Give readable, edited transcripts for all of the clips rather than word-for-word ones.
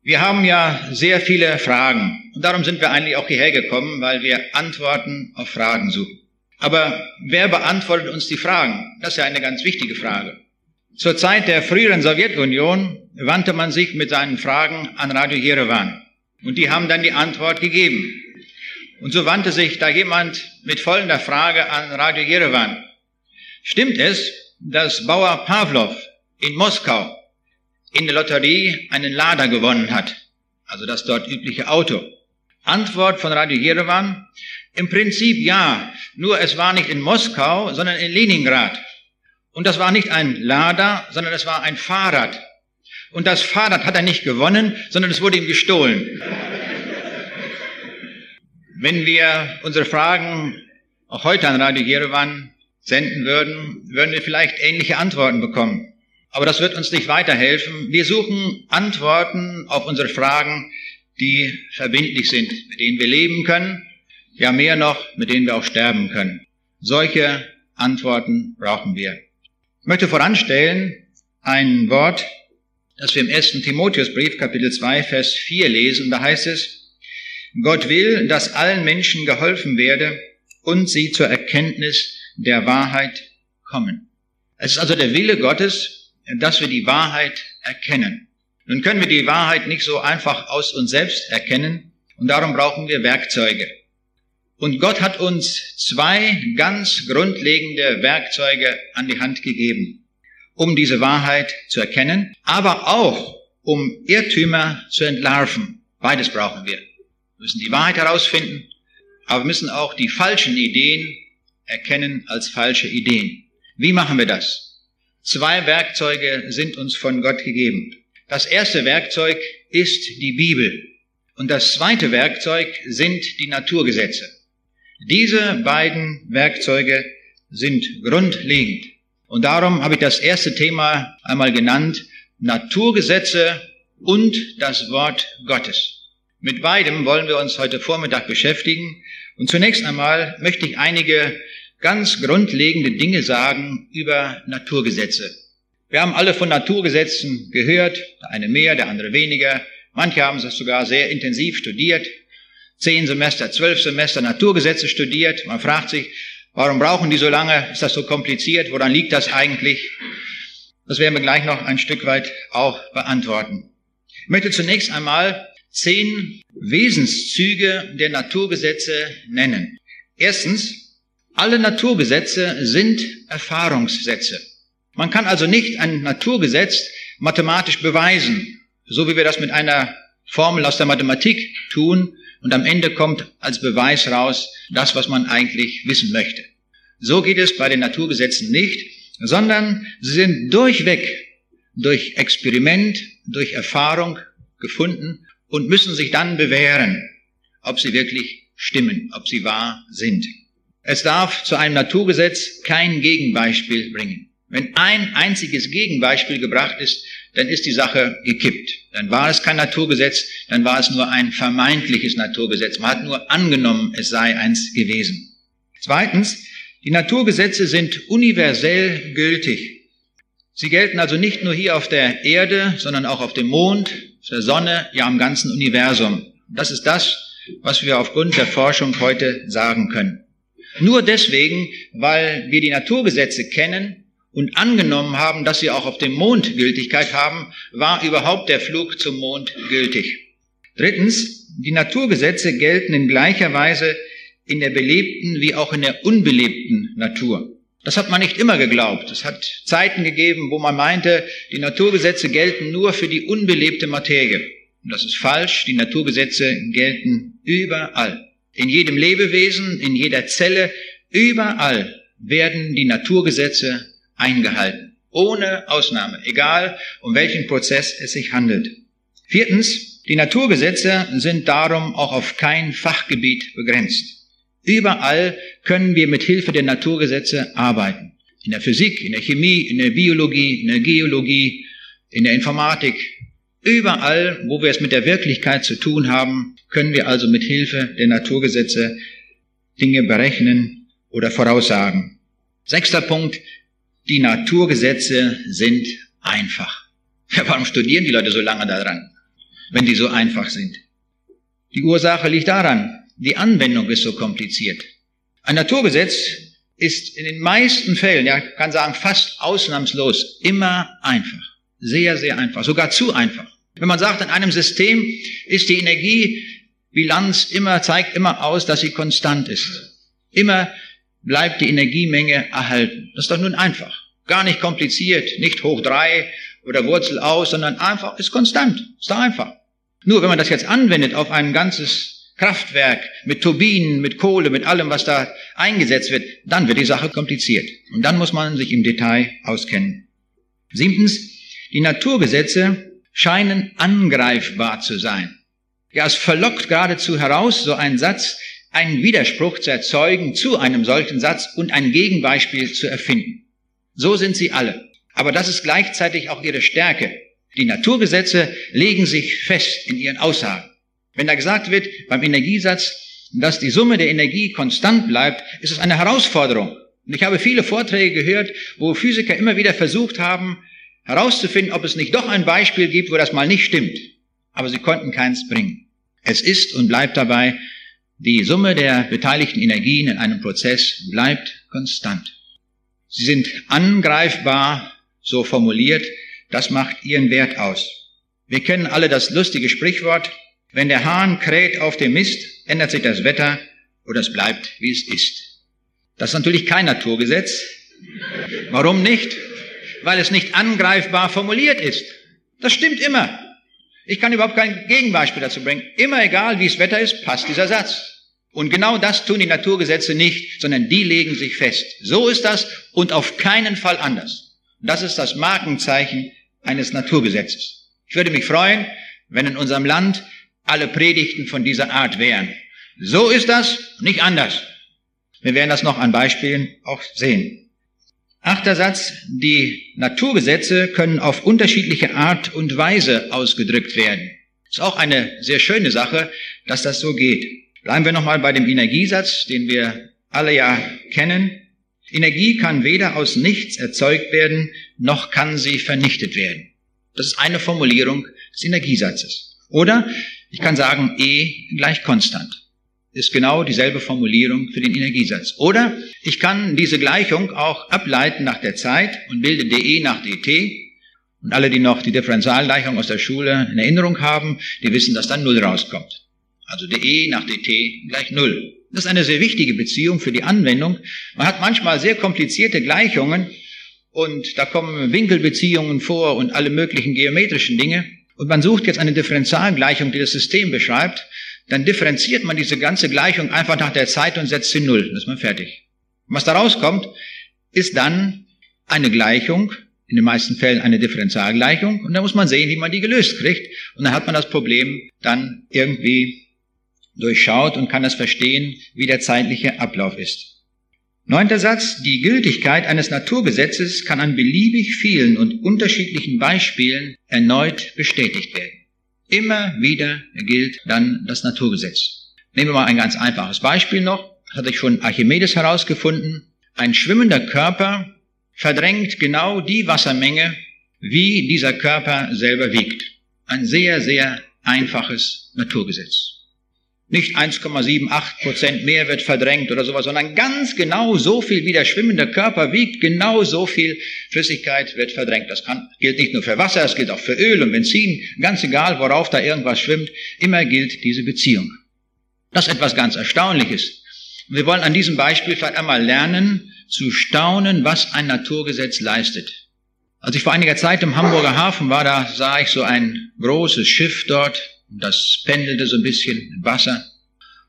Wir haben ja sehr viele Fragen und darum sind wir eigentlich auch hierher gekommen, weil wir Antworten auf Fragen suchen. Aber wer beantwortet uns die Fragen? Das ist ja eine ganz wichtige Frage. Zur Zeit der früheren Sowjetunion wandte man sich mit seinen Fragen an Radio Jerewan und die haben dann die Antwort gegeben. Und so wandte sich da jemand mit folgender Frage an Radio Jerewan. Stimmt es, dass Bauer Pawlow in Moskau in der Lotterie einen Lada gewonnen hat, also das dort übliche Auto? Antwort von Radio Jerewan: Im Prinzip ja, nur es war nicht in Moskau, sondern in Leningrad. Und das war nicht ein Lada, sondern es war ein Fahrrad. Und das Fahrrad hat er nicht gewonnen, sondern es wurde ihm gestohlen. Wenn wir unsere Fragen auch heute an Radio Jerewan senden würden, würden wir vielleicht ähnliche Antworten bekommen. Aber das wird uns nicht weiterhelfen. Wir suchen Antworten auf unsere Fragen, die verbindlich sind, mit denen wir leben können, ja mehr noch, mit denen wir auch sterben können. Solche Antworten brauchen wir. Ich möchte voranstellen ein Wort, das wir im 1. Timotheusbrief, Kapitel 2, Vers 4 lesen. Da heißt es: Gott will, dass allen Menschen geholfen werde und sie zur Erkenntnis der Wahrheit kommen. Es ist also der Wille Gottes, dass wir die Wahrheit erkennen. Nun können wir die Wahrheit nicht so einfach aus uns selbst erkennen und darum brauchen wir Werkzeuge. Und Gott hat uns zwei ganz grundlegende Werkzeuge an die Hand gegeben, um diese Wahrheit zu erkennen, aber auch um Irrtümer zu entlarven. Beides brauchen wir. Wir müssen die Wahrheit herausfinden, aber wir müssen auch die falschen Ideen erkennen als falsche Ideen. Wie machen wir das? Zwei Werkzeuge sind uns von Gott gegeben. Das erste Werkzeug ist die Bibel und das zweite Werkzeug sind die Naturgesetze. Diese beiden Werkzeuge sind grundlegend. Und darum habe ich das erste Thema einmal genannt: Naturgesetze und das Wort Gottes. Mit beidem wollen wir uns heute Vormittag beschäftigen. Und zunächst einmal möchte ich einige ganz grundlegende Dinge sagen über Naturgesetze. Wir haben alle von Naturgesetzen gehört, der eine mehr, der andere weniger. Manche haben es sogar sehr intensiv studiert. 10 Semester, 12 Semester Naturgesetze studiert. Man fragt sich, warum brauchen die so lange? Ist das so kompliziert? Woran liegt das eigentlich? Das werden wir gleich noch ein Stück weit auch beantworten. Ich möchte zunächst einmal 10 Wesenszüge der Naturgesetze nennen. Erstens, alle Naturgesetze sind Erfahrungssätze. Man kann also nicht ein Naturgesetz mathematisch beweisen, so wie wir das mit einer Formel aus der Mathematik tun, und am Ende kommt als Beweis raus das, was man eigentlich wissen möchte. So geht es bei den Naturgesetzen nicht, sondern sie sind durchweg durch Experiment, durch Erfahrung gefunden und müssen sich dann bewähren, ob sie wirklich stimmen, ob sie wahr sind. Es darf zu einem Naturgesetz kein Gegenbeispiel bringen. Wenn ein einziges Gegenbeispiel gebracht ist, dann ist die Sache gekippt. Dann war es kein Naturgesetz, dann war es nur ein vermeintliches Naturgesetz. Man hat nur angenommen, es sei eins gewesen. Zweitens, die Naturgesetze sind universell gültig. Sie gelten also nicht nur hier auf der Erde, sondern auch auf dem Mond, auf der Sonne, ja im ganzen Universum. Das ist das, was wir aufgrund der Forschung heute sagen können. Nur deswegen, weil wir die Naturgesetze kennen und angenommen haben, dass sie auch auf dem Mond Gültigkeit haben, war überhaupt der Flug zum Mond gültig. Drittens, die Naturgesetze gelten in gleicher Weise in der belebten wie auch in der unbelebten Natur. Das hat man nicht immer geglaubt. Es hat Zeiten gegeben, wo man meinte, die Naturgesetze gelten nur für die unbelebte Materie. Und das ist falsch. Die Naturgesetze gelten überall. In jedem Lebewesen, in jeder Zelle, überall werden die Naturgesetze eingehalten. Ohne Ausnahme. Egal, um welchen Prozess es sich handelt. Viertens, die Naturgesetze sind darum auch auf kein Fachgebiet begrenzt. Überall können wir mit Hilfe der Naturgesetze arbeiten. In der Physik, in der Chemie, in der Biologie, in der Geologie, in der Informatik. Überall, wo wir es mit der Wirklichkeit zu tun haben, können wir also mit Hilfe der Naturgesetze Dinge berechnen oder voraussagen. 6. Punkt, die Naturgesetze sind einfach. Ja, warum studieren die Leute so lange daran? wenn die so einfach sind. Die Ursache liegt daran, die Anwendung ist so kompliziert. Ein Naturgesetz ist in den meisten Fällen, ja, ich kann sagen fast ausnahmslos, immer einfach. Sehr, sehr einfach, sogar zu einfach. Wenn man sagt, in einem System ist die Energiebilanz zeigt immer aus, dass sie konstant ist. Immer bleibt die Energiemenge erhalten. Das ist doch nun einfach. Gar nicht kompliziert, nicht hoch 3 oder Wurzel aus, sondern einfach ist konstant. Ist doch einfach. Nur wenn man das jetzt anwendet auf ein ganzes Kraftwerk mit Turbinen, mit Kohle, mit allem, was da eingesetzt wird, dann wird die Sache kompliziert. Und dann muss man sich im Detail auskennen. 7. Die Naturgesetze scheinen angreifbar zu sein. Ja, es verlockt geradezu heraus, so ein Satz, einen Widerspruch zu erzeugen zu einem solchen Satz und ein Gegenbeispiel zu erfinden. So sind sie alle. Aber das ist gleichzeitig auch ihre Stärke. Die Naturgesetze legen sich fest in ihren Aussagen. Wenn da gesagt wird, beim Energiesatz, dass die Summe der Energie konstant bleibt, ist es eine Herausforderung. Und ich habe viele Vorträge gehört, wo Physiker immer wieder versucht haben, herauszufinden, ob es nicht doch ein Beispiel gibt, wo das mal nicht stimmt. Aber sie konnten keins bringen. Es ist und bleibt dabei, die Summe der beteiligten Energien in einem Prozess bleibt konstant. Sie sind angreifbar, so formuliert, das macht ihren Wert aus. Wir kennen alle das lustige Sprichwort, wenn der Hahn kräht auf dem Mist, ändert sich das Wetter oder es bleibt, wie es ist. Das ist natürlich kein Naturgesetz. Warum nicht? Weil es nicht angreifbar formuliert ist. Das stimmt immer. Ich kann überhaupt kein Gegenbeispiel dazu bringen. Immer egal, wie das Wetter ist, passt dieser Satz. Und genau das tun die Naturgesetze nicht, sondern die legen sich fest. So ist das und auf keinen Fall anders. Das ist das Markenzeichen eines Naturgesetzes. Ich würde mich freuen, wenn in unserem Land alle Predigten von dieser Art wären. So ist das, nicht anders. Wir werden das noch an Beispielen auch sehen. 8. Satz, die Naturgesetze können auf unterschiedliche Art und Weise ausgedrückt werden. Ist auch eine sehr schöne Sache, dass das so geht. Bleiben wir nochmal bei dem Energiesatz, den wir alle ja kennen. Energie kann weder aus nichts erzeugt werden, noch kann sie vernichtet werden. Das ist eine Formulierung des Energiesatzes. Oder ich kann sagen, E gleich konstant. Ist genau dieselbe Formulierung für den Energiesatz. Oder ich kann diese Gleichung auch ableiten nach der Zeit und bilde dE nach dt. Und alle, die noch die Differentialgleichung aus der Schule in Erinnerung haben, die wissen, dass dann 0 rauskommt. Also dE nach dt gleich 0. Das ist eine sehr wichtige Beziehung für die Anwendung. Man hat manchmal sehr komplizierte Gleichungen und da kommen Winkelbeziehungen vor und alle möglichen geometrischen Dinge. Und man sucht jetzt eine Differentialgleichung, die das System beschreibt. Dann differenziert man diese ganze Gleichung einfach nach der Zeit und setzt sie 0. Dann ist man fertig. Und was da rauskommt, ist dann eine Gleichung, in den meisten Fällen eine Differentialgleichung. Und da muss man sehen, wie man die gelöst kriegt. Und dann hat man das Problem dann irgendwie durchschaut und kann das verstehen, wie der zeitliche Ablauf ist. 9. Satz, die Gültigkeit eines Naturgesetzes kann an beliebig vielen und unterschiedlichen Beispielen erneut bestätigt werden. Immer wieder gilt dann das Naturgesetz. Nehmen wir mal ein ganz einfaches Beispiel noch. Das hatte ich von Archimedes herausgefunden. Ein schwimmender Körper verdrängt genau die Wassermenge, wie dieser Körper selber wiegt. Ein sehr, sehr einfaches Naturgesetz. Nicht 1,78% mehr wird verdrängt oder sowas, sondern ganz genau so viel, wie der schwimmende Körper wiegt, genau so viel Flüssigkeit wird verdrängt. Das gilt nicht nur für Wasser, das gilt auch für Öl und Benzin. Ganz egal, worauf da irgendwas schwimmt, immer gilt diese Beziehung. Das ist etwas ganz Erstaunliches. Wir wollen an diesem Beispiel vielleicht einmal lernen, zu staunen, was ein Naturgesetz leistet. Als ich vor einiger Zeit im Hamburger Hafen war, da sah ich so ein großes Schiff dort. Das pendelte so ein bisschen im Wasser.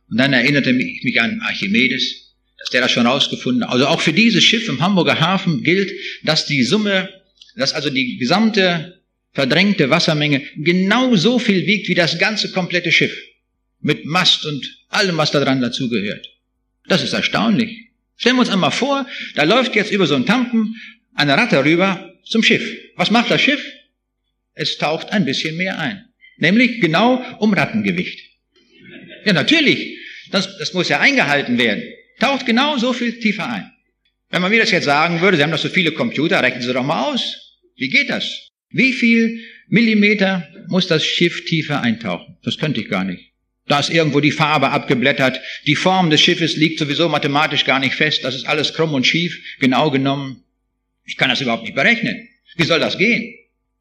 Und dann erinnerte ich mich an Archimedes, dass der das schon rausgefunden hat. Also auch für dieses Schiff im Hamburger Hafen gilt, dass also die gesamte verdrängte Wassermenge genau so viel wiegt wie das ganze komplette Schiff. Mit Mast und allem, was da dran dazugehört. Das ist erstaunlich. Stellen wir uns einmal vor, da läuft jetzt über so einen Tampen eine Ratte rüber zum Schiff. Was macht das Schiff? Es taucht ein bisschen mehr ein. Nämlich genau um Rattengewicht. Ja, natürlich. Das muss ja eingehalten werden. Taucht genau so viel tiefer ein. Wenn man mir das jetzt sagen würde, Sie haben doch so viele Computer, rechnen Sie doch mal aus. Wie geht das? Wie viel Millimeter muss das Schiff tiefer eintauchen. Das könnte ich gar nicht. Da ist irgendwo die Farbe abgeblättert. Die Form des Schiffes liegt sowieso mathematisch gar nicht fest. Das ist alles krumm und schief, genau genommen. Ich kann das überhaupt nicht berechnen. Wie soll das gehen?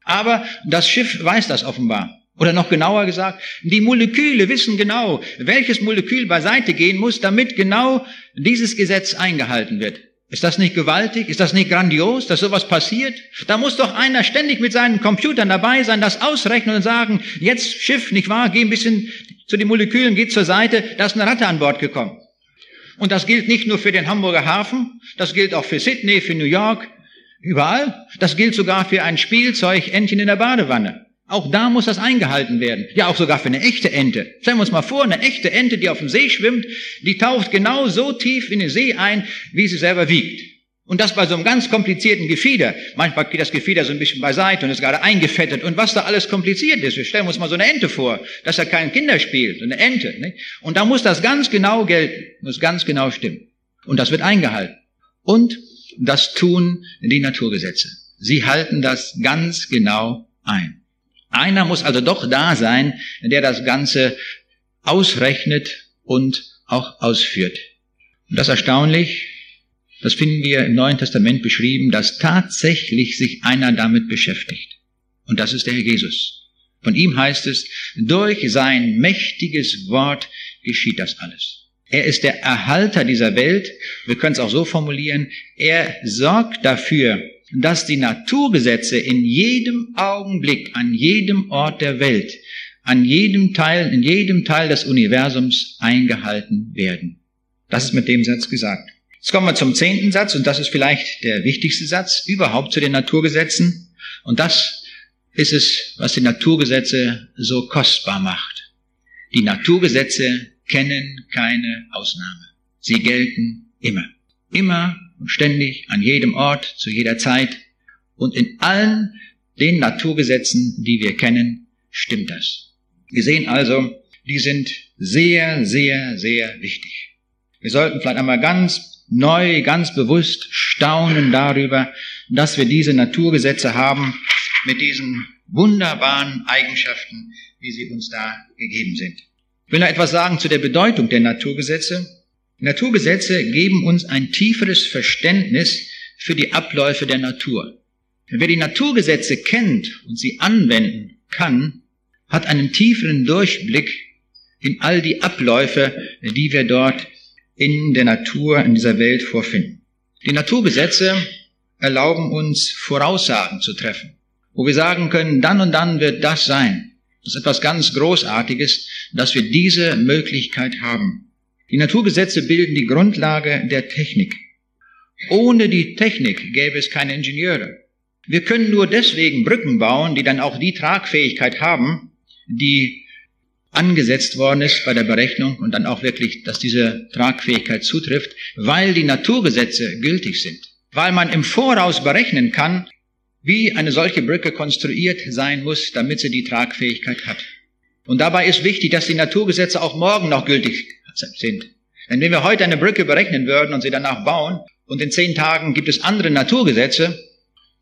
Aber das Schiff weiß das offenbar. Oder noch genauer gesagt, die Moleküle wissen genau, welches Molekül beiseite gehen muss, damit genau dieses Gesetz eingehalten wird. Ist das nicht gewaltig? Ist das nicht grandios, dass sowas passiert? Da muss doch einer ständig mit seinen Computern dabei sein, das ausrechnen und sagen, jetzt Schiff, nicht wahr, geh ein bisschen zu den Molekülen, geht zur Seite, da ist eine Ratte an Bord gekommen. Und das gilt nicht nur für den Hamburger Hafen, das gilt auch für Sydney, für New York, überall. Das gilt sogar für ein Spielzeugentchen in der Badewanne. Auch da muss das eingehalten werden. Ja, auch sogar für eine echte Ente. Stellen wir uns mal vor, eine echte Ente, die auf dem See schwimmt, die taucht genau so tief in den See ein, wie sie selber wiegt. Und das bei so einem ganz komplizierten Gefieder. Manchmal geht das Gefieder so ein bisschen beiseite und ist gerade eingefettet. Und was da alles kompliziert ist. Wir stellen uns mal so eine Ente vor. Das ist ja kein Kinderspiel, so eine Ente. Nicht? Und da muss das ganz genau gelten, muss ganz genau stimmen. Und das wird eingehalten. Und das tun die Naturgesetze. Sie halten das ganz genau ein. Einer muss also doch da sein, der das Ganze ausrechnet und auch ausführt. Und das ist erstaunlich, das finden wir im Neuen Testament beschrieben, dass tatsächlich sich einer damit beschäftigt. Und das ist der Herr Jesus. Von ihm heißt es, durch sein mächtiges Wort geschieht das alles. Er ist der Erhalter dieser Welt. Wir können es auch so formulieren. Er sorgt dafür, dass die Naturgesetze in jedem Augenblick, an jedem Ort der Welt, in jedem Teil des Universums eingehalten werden. Das ist mit dem Satz gesagt. Jetzt kommen wir zum 10. Satz, und das ist vielleicht der wichtigste Satz überhaupt zu den Naturgesetzen. Und das ist es, was die Naturgesetze so kostbar macht. Die Naturgesetze kennen keine Ausnahme. Sie gelten immer. Immer und ständig, an jedem Ort, zu jeder Zeit. Und in allen den Naturgesetzen, die wir kennen, stimmt das. Wir sehen also, die sind sehr, sehr, sehr wichtig. Wir sollten vielleicht einmal ganz neu, ganz bewusst staunen darüber, dass wir diese Naturgesetze haben mit diesen wunderbaren Eigenschaften, wie sie uns da gegeben sind. Ich will noch etwas sagen zu der Bedeutung der Naturgesetze. Naturgesetze geben uns ein tieferes Verständnis für die Abläufe der Natur. Wer die Naturgesetze kennt und sie anwenden kann, hat einen tieferen Durchblick in all die Abläufe, die wir dort in der Natur, in dieser Welt vorfinden. Die Naturgesetze erlauben uns, Voraussagen zu treffen, wo wir sagen können, dann und dann wird das sein. Das ist etwas ganz Großartiges, dass wir diese Möglichkeit haben. Die Naturgesetze bilden die Grundlage der Technik. Ohne die Technik gäbe es keine Ingenieure. Wir können nur deswegen Brücken bauen, die dann auch die Tragfähigkeit haben, die angesetzt worden ist bei der Berechnung und dann auch wirklich, dass diese Tragfähigkeit zutrifft, weil die Naturgesetze gültig sind. Weil man im Voraus berechnen kann, wie eine solche Brücke konstruiert sein muss, damit sie die Tragfähigkeit hat. Und dabei ist wichtig, dass die Naturgesetze auch morgen noch gültig sind. Denn wenn wir heute eine Brücke berechnen würden und sie danach bauen und in 10 Tagen gibt es andere Naturgesetze,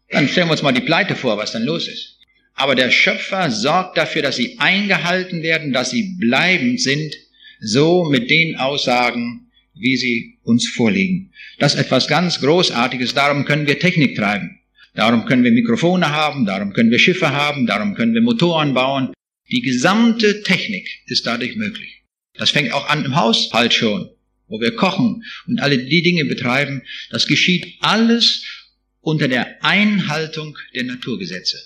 dann stellen wir uns mal die Pleite vor, was dann los ist. Aber der Schöpfer sorgt dafür, dass sie eingehalten werden, dass sie bleibend sind, so mit den Aussagen, wie sie uns vorliegen. Das ist etwas ganz Großartiges, darum können wir Technik treiben. Darum können wir Mikrofone haben, darum können wir Schiffe haben, darum können wir Motoren bauen. Die gesamte Technik ist dadurch möglich. Das fängt auch an im Haushalt schon, wo wir kochen und alle die Dinge betreiben. Das geschieht alles unter der Einhaltung der Naturgesetze.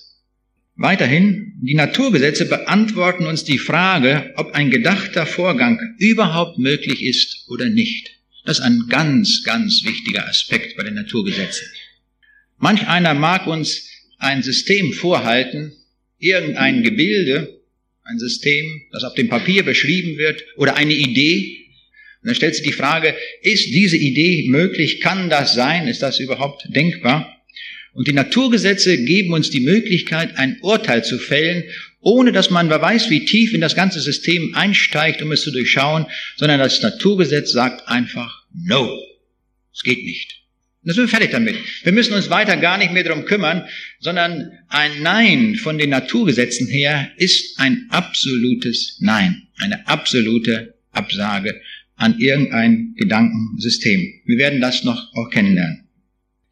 Weiterhin, die Naturgesetze beantworten uns die Frage, ob ein gedachter Vorgang überhaupt möglich ist oder nicht. Das ist ein ganz, ganz wichtiger Aspekt bei den Naturgesetzen. Manch einer mag uns ein System vorhalten, irgendein Gebilde, ein System, das auf dem Papier beschrieben wird, oder eine Idee. Und dann stellt sich die Frage, ist diese Idee möglich? Kann das sein? Ist das überhaupt denkbar? Und die Naturgesetze geben uns die Möglichkeit, ein Urteil zu fällen, ohne dass man, wer weiß, wie tief in das ganze System einsteigt, um es zu durchschauen, sondern das Naturgesetz sagt einfach, no, es geht nicht. Da sind wir fertig damit. Wir müssen uns weiter gar nicht mehr darum kümmern, sondern ein Nein von den Naturgesetzen her ist ein absolutes Nein, eine absolute Absage an irgendein Gedankensystem. Wir werden das noch auch kennenlernen.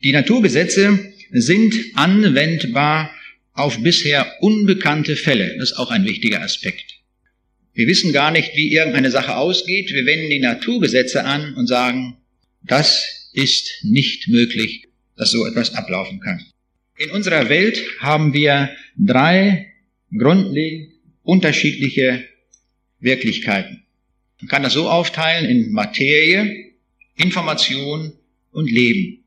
Die Naturgesetze sind anwendbar auf bisher unbekannte Fälle. Das ist auch ein wichtiger Aspekt. Wir wissen gar nicht, wie irgendeine Sache ausgeht. Wir wenden die Naturgesetze an und sagen, das ist nicht möglich, dass so etwas ablaufen kann. In unserer Welt haben wir 3 grundlegend unterschiedliche Wirklichkeiten. Man kann das so aufteilen in Materie, Information und Leben.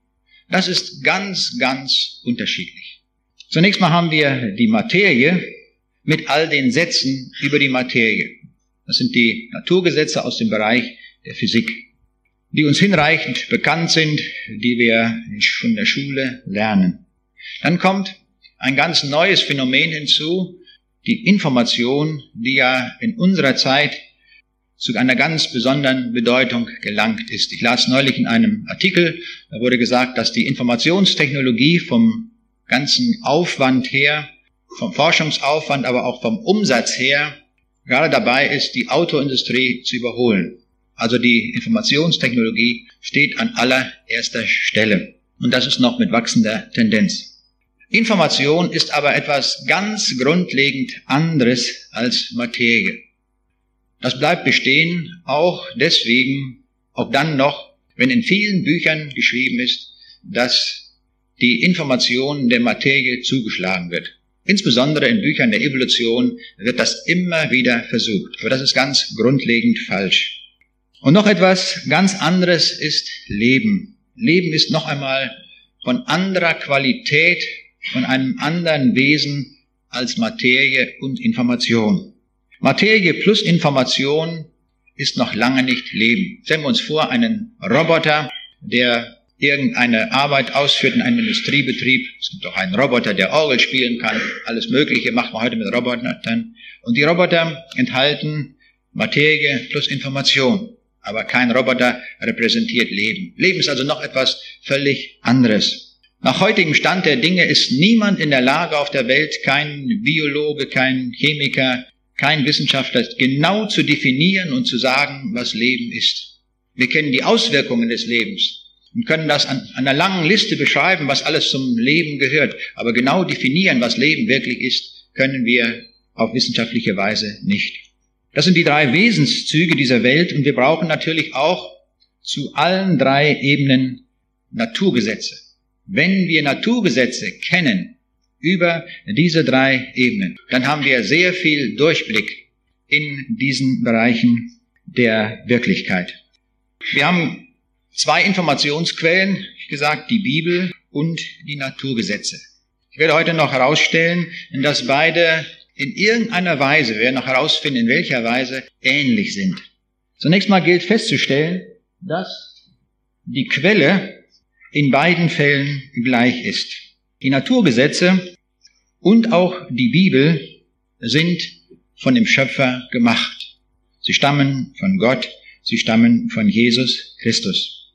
Das ist ganz, ganz unterschiedlich. Zunächst mal haben wir die Materie mit all den Sätzen über die Materie. Das sind die Naturgesetze aus dem Bereich der Physik, die uns hinreichend bekannt sind, die wir schon in der Schule lernen. Dann kommt ein ganz neues Phänomen hinzu, die Information, die ja in unserer Zeit zu einer ganz besonderen Bedeutung gelangt ist. Ich las neulich in einem Artikel, da wurde gesagt, dass die Informationstechnologie vom ganzen Aufwand her, vom Forschungsaufwand, aber auch vom Umsatz her, gerade dabei ist, die Autoindustrie zu überholen. Also die Informationstechnologie steht an allererster Stelle. Und das ist noch mit wachsender Tendenz. Information ist aber etwas ganz grundlegend anderes als Materie. Das bleibt bestehen, auch deswegen, auch dann noch, wenn in vielen Büchern geschrieben ist, dass die Information der Materie zugeschlagen wird. Insbesondere in Büchern der Evolution wird das immer wieder versucht. Aber das ist ganz grundlegend falsch. Und noch etwas ganz anderes ist Leben. Leben ist noch einmal von anderer Qualität, von einem anderen Wesen als Materie und Information. Materie plus Information ist noch lange nicht Leben. Stellen wir uns vor, einen Roboter, der irgendeine Arbeit ausführt in einem Industriebetrieb. Es gibt auch einen Roboter, der Orgel spielen kann. Alles Mögliche macht man heute mit Robotern. Und die Roboter enthalten Materie plus Information. Aber kein Roboter repräsentiert Leben. Leben ist also noch etwas völlig anderes. Nach heutigem Stand der Dinge ist niemand in der Lage auf der Welt, kein Biologe, kein Chemiker, kein Wissenschaftler, genau zu definieren und zu sagen, was Leben ist. Wir kennen die Auswirkungen des Lebens und können das an einer langen Liste beschreiben, was alles zum Leben gehört. Aber genau definieren, was Leben wirklich ist, können wir auf wissenschaftliche Weise nicht. Das sind die 3 Wesenszüge dieser Welt und wir brauchen natürlich auch zu allen 3 Ebenen Naturgesetze. Wenn wir Naturgesetze kennen über diese 3 Ebenen, dann haben wir sehr viel Durchblick in diesen Bereichen der Wirklichkeit. Wir haben 2 Informationsquellen, wie gesagt, die Bibel und die Naturgesetze. Ich werde heute noch herausstellen, dass beide in irgendeiner Weise, wir werden noch herausfinden, in welcher Weise ähnlich sind. Zunächst mal gilt festzustellen, dass die Quelle in beiden Fällen gleich ist. Die Naturgesetze und auch die Bibel sind von dem Schöpfer gemacht. Sie stammen von Gott, sie stammen von Jesus Christus.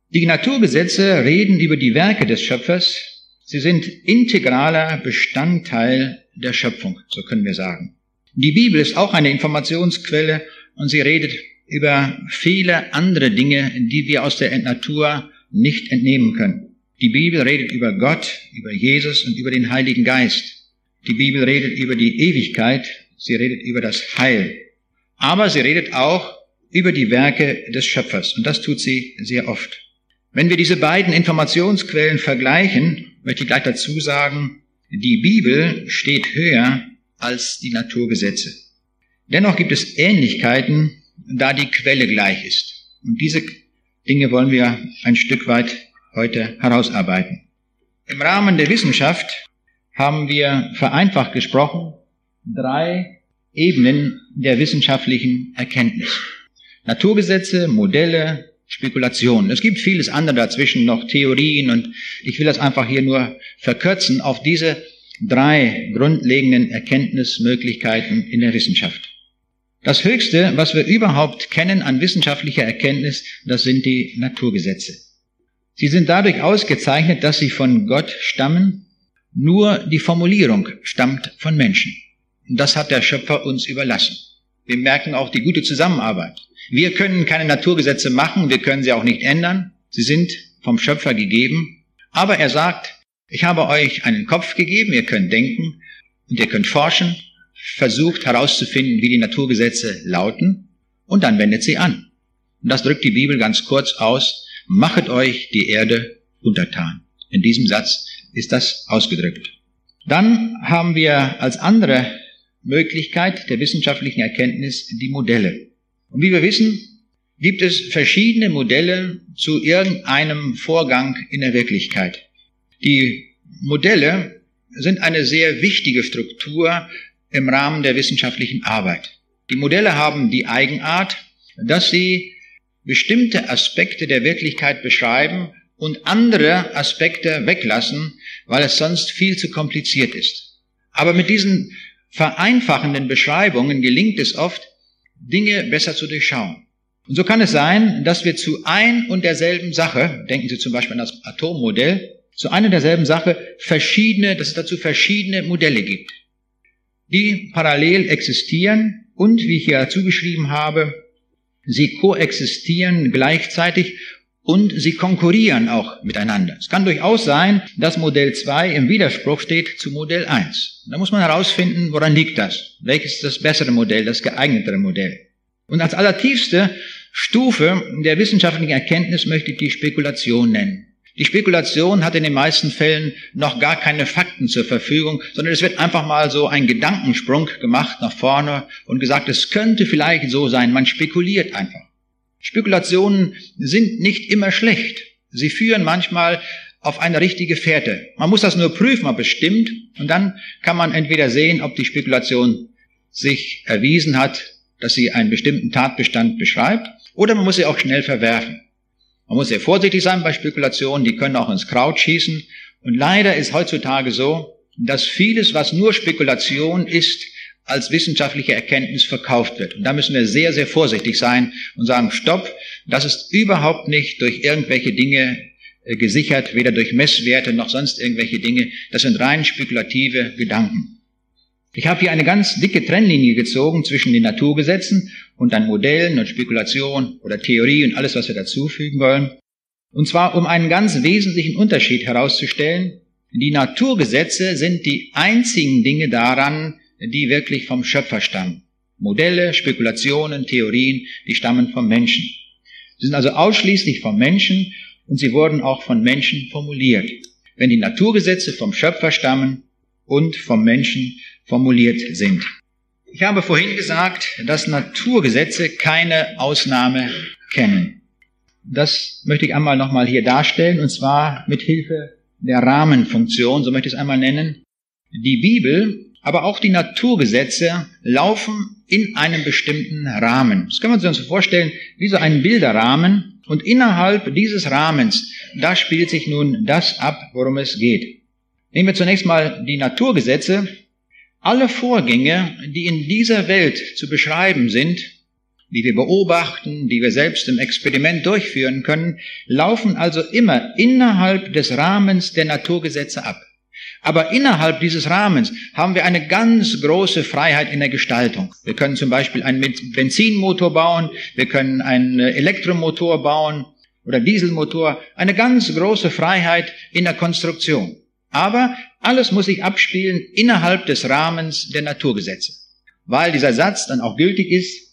Die Naturgesetze reden über die Werke des Schöpfers. Sie sind integraler Bestandteil der Schöpfung, so können wir sagen. Die Bibel ist auch eine Informationsquelle und sie redet über viele andere Dinge, die wir aus der Natur nicht entnehmen können. Die Bibel redet über Gott, über Jesus und über den Heiligen Geist. Die Bibel redet über die Ewigkeit, sie redet über das Heil. Aber sie redet auch über die Werke des Schöpfers und das tut sie sehr oft. Wenn wir diese beiden Informationsquellen vergleichen, möchte ich gleich dazu sagen, die Bibel steht höher als die Naturgesetze. Dennoch gibt es Ähnlichkeiten, da die Quelle gleich ist. Und diese Dinge wollen wir ein Stück weit heute herausarbeiten. Im Rahmen der Wissenschaft haben wir vereinfacht gesprochen 3 Ebenen der wissenschaftlichen Erkenntnis. Naturgesetze, Modelle, Spekulationen. Es gibt vieles andere dazwischen, noch Theorien und ich will das einfach hier nur verkürzen auf diese 3 grundlegenden Erkenntnismöglichkeiten in der Wissenschaft. Das Höchste, was wir überhaupt kennen an wissenschaftlicher Erkenntnis, das sind die Naturgesetze. Sie sind dadurch ausgezeichnet, dass sie von Gott stammen, nur die Formulierung stammt von Menschen. Und das hat der Schöpfer uns überlassen. Wir merken auch die gute Zusammenarbeit. Wir können keine Naturgesetze machen, wir können sie auch nicht ändern. Sie sind vom Schöpfer gegeben. Aber er sagt, ich habe euch einen Kopf gegeben, ihr könnt denken und ihr könnt forschen, versucht herauszufinden, wie die Naturgesetze lauten und dann wendet sie an. Und das drückt die Bibel ganz kurz aus, machet euch die Erde untertan. In diesem Satz ist das ausgedrückt. Dann haben wir als andere Möglichkeit der wissenschaftlichen Erkenntnis die Modelle. Und wie wir wissen, gibt es verschiedene Modelle zu irgendeinem Vorgang in der Wirklichkeit. Die Modelle sind eine sehr wichtige Struktur im Rahmen der wissenschaftlichen Arbeit. Die Modelle haben die Eigenart, dass sie bestimmte Aspekte der Wirklichkeit beschreiben und andere Aspekte weglassen, weil es sonst viel zu kompliziert ist. Aber mit diesen vereinfachenden Beschreibungen gelingt es oft, Dinge besser zu durchschauen. Und so kann es sein, dass wir zu ein und derselben Sache, denken Sie zum Beispiel an das Atommodell, zu einer derselben Sache dass es dazu verschiedene Modelle gibt, die parallel existieren und, wie ich hier dazu geschrieben habe, sie koexistieren gleichzeitig und sie konkurrieren auch miteinander. Es kann durchaus sein, dass Modell 2 im Widerspruch steht zu Modell 1. Da muss man herausfinden, woran liegt das? Welches ist das bessere Modell, das geeignetere Modell? Und als allertiefste Stufe der wissenschaftlichen Erkenntnis möchte ich die Spekulation nennen. Die Spekulation hat in den meisten Fällen noch gar keine Fakten zur Verfügung, sondern es wird einfach mal so ein Gedankensprung gemacht nach vorne und gesagt, es könnte vielleicht so sein. Man spekuliert einfach. Spekulationen sind nicht immer schlecht. Sie führen manchmal auf eine richtige Fährte. Man muss das nur prüfen, ob es stimmt, und dann kann man entweder sehen, ob die Spekulation sich erwiesen hat, dass sie einen bestimmten Tatbestand beschreibt, oder man muss sie auch schnell verwerfen. Man muss sehr vorsichtig sein bei Spekulationen, die können auch ins Kraut schießen. Und leider ist heutzutage so, dass vieles, was nur Spekulation ist, als wissenschaftliche Erkenntnis verkauft wird. Und da müssen wir sehr, sehr vorsichtig sein und sagen, stopp, das ist überhaupt nicht durch irgendwelche Dinge gesichert, weder durch Messwerte noch sonst irgendwelche Dinge. Das sind rein spekulative Gedanken. Ich habe hier eine ganz dicke Trennlinie gezogen zwischen den Naturgesetzen und dann Modellen und Spekulation oder Theorie und alles, was wir dazufügen wollen. Und zwar, um einen ganz wesentlichen Unterschied herauszustellen. Die Naturgesetze sind die einzigen Dinge daran, die wirklich vom Schöpfer stammen. Modelle, Spekulationen, Theorien, die stammen vom Menschen. Sie sind also ausschließlich vom Menschen und sie wurden auch von Menschen formuliert. Wenn die Naturgesetze vom Schöpfer stammen und vom Menschen formuliert sind. Ich habe vorhin gesagt, dass Naturgesetze keine Ausnahme kennen. Das möchte ich einmal nochmal hier darstellen, und zwar mit Hilfe der Rahmenfunktion, so möchte ich es einmal nennen. Die Bibel, aber auch die Naturgesetze laufen in einem bestimmten Rahmen. Das können wir uns so vorstellen, wie so ein Bilderrahmen, und innerhalb dieses Rahmens, da spielt sich nun das ab, worum es geht. Nehmen wir zunächst mal die Naturgesetze. Alle Vorgänge, die in dieser Welt zu beschreiben sind, die wir beobachten, die wir selbst im Experiment durchführen können, laufen also immer innerhalb des Rahmens der Naturgesetze ab. Aber innerhalb dieses Rahmens haben wir eine ganz große Freiheit in der Gestaltung. Wir können zum Beispiel einen Benzinmotor bauen, wir können einen Elektromotor bauen oder Dieselmotor, eine ganz große Freiheit in der Konstruktion. Aber alles muss sich abspielen innerhalb des Rahmens der Naturgesetze. Weil dieser Satz dann auch gültig ist,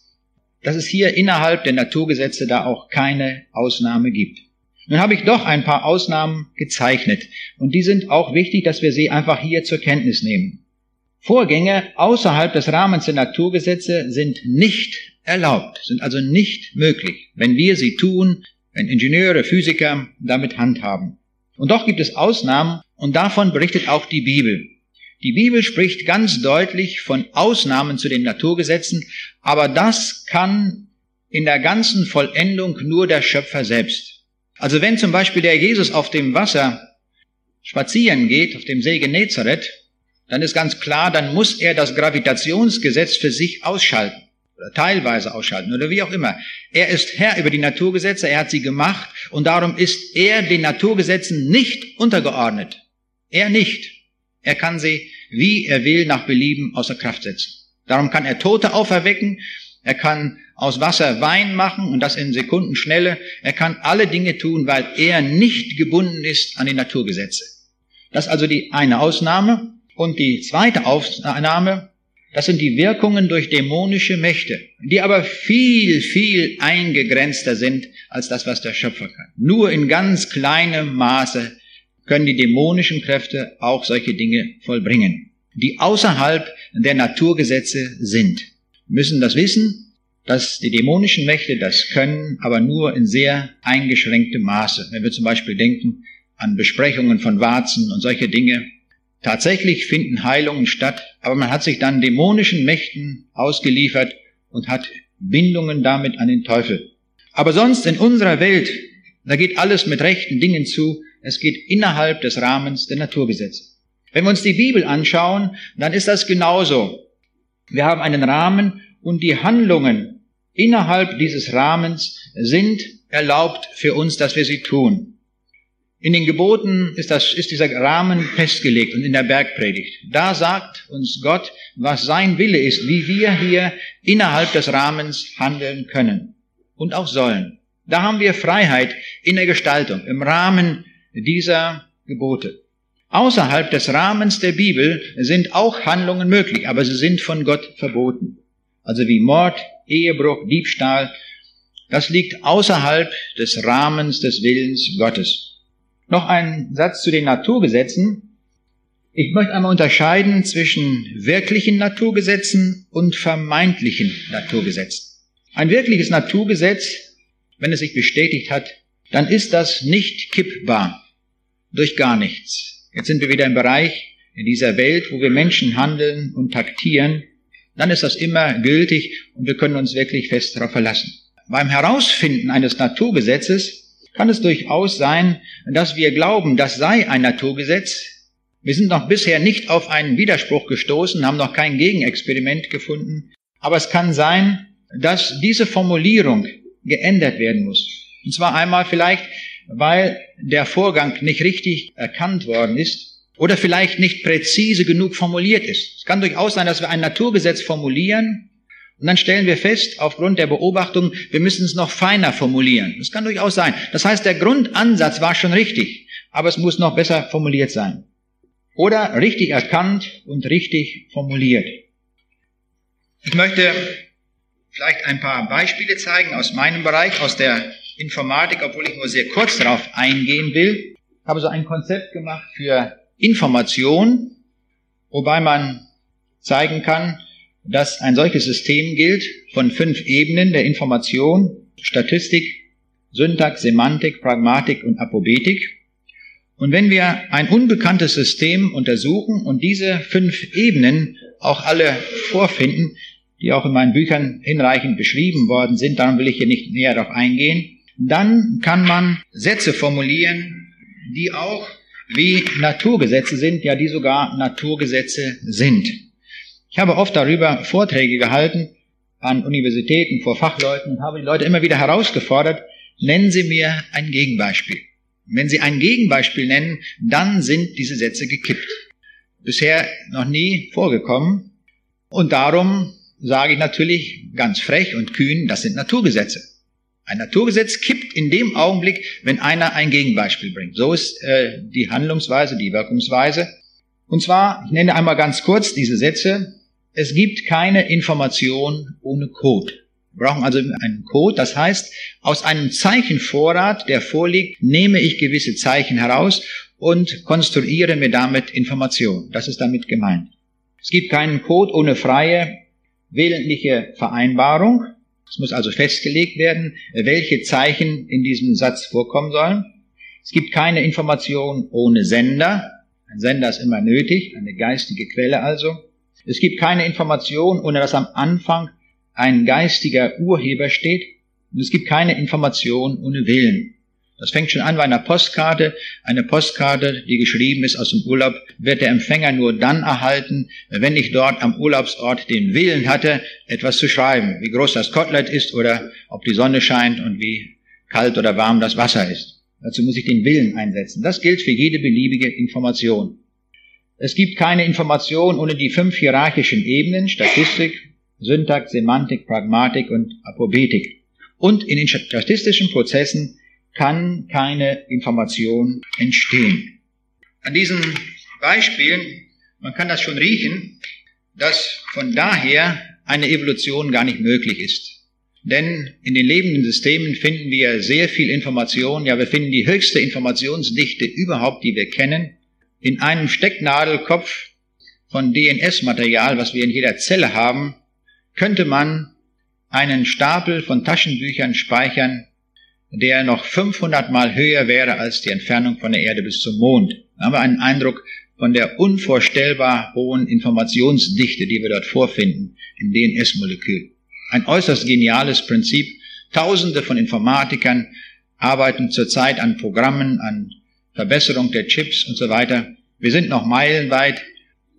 dass es hier innerhalb der Naturgesetze da auch keine Ausnahme gibt. Nun habe ich doch ein paar Ausnahmen gezeichnet. Und die sind auch wichtig, dass wir sie einfach hier zur Kenntnis nehmen. Vorgänge außerhalb des Rahmens der Naturgesetze sind nicht erlaubt, sind also nicht möglich, wenn wir sie tun, wenn Ingenieure, Physiker damit handhaben. Und doch gibt es Ausnahmen, und davon berichtet auch die Bibel. Die Bibel spricht ganz deutlich von Ausnahmen zu den Naturgesetzen, aber das kann in der ganzen Vollendung nur der Schöpfer selbst. Also wenn zum Beispiel der Jesus auf dem Wasser spazieren geht, auf dem See Genezareth, dann ist ganz klar, dann muss er das Gravitationsgesetz für sich ausschalten. oder teilweise ausschalten oder wie auch immer. Er ist Herr über die Naturgesetze, er hat sie gemacht und darum ist er den Naturgesetzen nicht untergeordnet. Er nicht. Er kann sie, wie er will, nach Belieben außer Kraft setzen. Darum kann er Tote auferwecken, er kann aus Wasser Wein machen und das in Sekundenschnelle. Er kann alle Dinge tun, weil er nicht gebunden ist an die Naturgesetze. Das ist also die eine Ausnahme. Und die zweite Ausnahme, das sind die Wirkungen durch dämonische Mächte, die aber viel, viel eingegrenzter sind als das, was der Schöpfer kann. Nur in ganz kleinem Maße können die dämonischen Kräfte auch solche Dinge vollbringen, die außerhalb der Naturgesetze sind. Wir müssen das wissen, dass die dämonischen Mächte das können, aber nur in sehr eingeschränktem Maße. Wenn wir zum Beispiel denken an Besprechungen von Warzen und solche Dinge. Tatsächlich finden Heilungen statt, aber man hat sich dann dämonischen Mächten ausgeliefert und hat Bindungen damit an den Teufel. Aber sonst in unserer Welt, da geht alles mit rechten Dingen zu. Es geht innerhalb des Rahmens der Naturgesetze. Wenn wir uns die Bibel anschauen, dann ist das genauso. Wir haben einen Rahmen und die Handlungen innerhalb dieses Rahmens sind erlaubt für uns, dass wir sie tun. In den Geboten ist dieser Rahmen festgelegt und in der Bergpredigt. Da sagt uns Gott, was sein Wille ist, wie wir hier innerhalb des Rahmens handeln können und auch sollen. Da haben wir Freiheit in der Gestaltung, im Rahmen dieser Gebote. Außerhalb des Rahmens der Bibel sind auch Handlungen möglich, aber sie sind von Gott verboten. Also wie Mord, Ehebruch, Diebstahl, das liegt außerhalb des Rahmens des Willens Gottes. Noch ein Satz zu den Naturgesetzen. Ich möchte einmal unterscheiden zwischen wirklichen Naturgesetzen und vermeintlichen Naturgesetzen. Ein wirkliches Naturgesetz, wenn es sich bestätigt hat, dann ist das nicht kippbar durch gar nichts. Jetzt sind wir wieder im Bereich in dieser Welt, wo wir Menschen handeln und taktieren. Dann ist das immer gültig und wir können uns wirklich fest darauf verlassen. Beim Herausfinden eines Naturgesetzes kann es durchaus sein, dass wir glauben, das sei ein Naturgesetz. Wir sind noch bisher nicht auf einen Widerspruch gestoßen, haben noch kein Gegenexperiment gefunden. Aber es kann sein, dass diese Formulierung geändert werden muss. Und zwar einmal vielleicht, weil der Vorgang nicht richtig erkannt worden ist oder vielleicht nicht präzise genug formuliert ist. Es kann durchaus sein, dass wir ein Naturgesetz formulieren und dann stellen wir fest, aufgrund der Beobachtung, wir müssen es noch feiner formulieren. Das kann durchaus sein. Das heißt, der Grundansatz war schon richtig, aber es muss noch besser formuliert sein. Oder richtig erkannt und richtig formuliert. Ich möchte vielleicht ein paar Beispiele zeigen aus meinem Bereich, aus der Informatik, obwohl ich nur sehr kurz darauf eingehen will. Ich habe so ein Konzept gemacht für Information, wobei man zeigen kann, dass ein solches System gilt von 5 Ebenen der Information: Statistik, Syntax, Semantik, Pragmatik und Apobetik. Und wenn wir ein unbekanntes System untersuchen und diese 5 Ebenen auch alle vorfinden, die auch in meinen Büchern hinreichend beschrieben worden sind, darum will ich hier nicht näher darauf eingehen, dann kann man Sätze formulieren, die auch wie Naturgesetze sind, ja die sogar Naturgesetze sind. Ich habe oft darüber Vorträge gehalten an Universitäten vor Fachleuten und habe die Leute immer wieder herausgefordert, nennen Sie mir ein Gegenbeispiel. Und wenn Sie ein Gegenbeispiel nennen, dann sind diese Sätze gekippt. Bisher noch nie vorgekommen. Und darum sage ich natürlich ganz frech und kühn, das sind Naturgesetze. Ein Naturgesetz kippt in dem Augenblick, wenn einer ein Gegenbeispiel bringt. So ist die Handlungsweise, die Wirkungsweise. Und zwar, ich nenne einmal ganz kurz diese Sätze. Es gibt keine Information ohne Code. Wir brauchen also einen Code, das heißt, aus einem Zeichenvorrat, der vorliegt, nehme ich gewisse Zeichen heraus und konstruiere mir damit Information. Das ist damit gemeint. Es gibt keinen Code ohne freie, willentliche Vereinbarung. Es muss also festgelegt werden, welche Zeichen in diesem Satz vorkommen sollen. Es gibt keine Information ohne Sender. Ein Sender ist immer nötig, eine geistige Quelle also. Es gibt keine Information, ohne dass am Anfang ein geistiger Urheber steht. Und es gibt keine Information ohne Willen. Das fängt schon an bei einer Postkarte. Eine Postkarte, die geschrieben ist aus dem Urlaub, wird der Empfänger nur dann erhalten, wenn ich dort am Urlaubsort den Willen hatte, etwas zu schreiben. Wie groß das Kotelett ist oder ob die Sonne scheint und wie kalt oder warm das Wasser ist. Dazu muss ich den Willen einsetzen. Das gilt für jede beliebige Information. Es gibt keine Information ohne die 5 hierarchischen Ebenen: Statistik, Syntax, Semantik, Pragmatik und Apobetik. Und in den statistischen Prozessen kann keine Information entstehen. An diesen Beispielen, man kann das schon riechen, dass von daher eine Evolution gar nicht möglich ist. Denn in den lebenden Systemen finden wir sehr viel Information, ja, wir finden die höchste Informationsdichte überhaupt, die wir kennen, in einem Stecknadelkopf von DNS-Material, was wir in jeder Zelle haben, könnte man einen Stapel von Taschenbüchern speichern, der noch 500 Mal höher wäre als die Entfernung von der Erde bis zum Mond. Da haben wir einen Eindruck von der unvorstellbar hohen Informationsdichte, die wir dort vorfinden im DNS-Molekül. Ein äußerst geniales Prinzip. Tausende von Informatikern arbeiten zurzeit an Programmen, an Verbesserung der Chips und so weiter. Wir sind noch meilenweit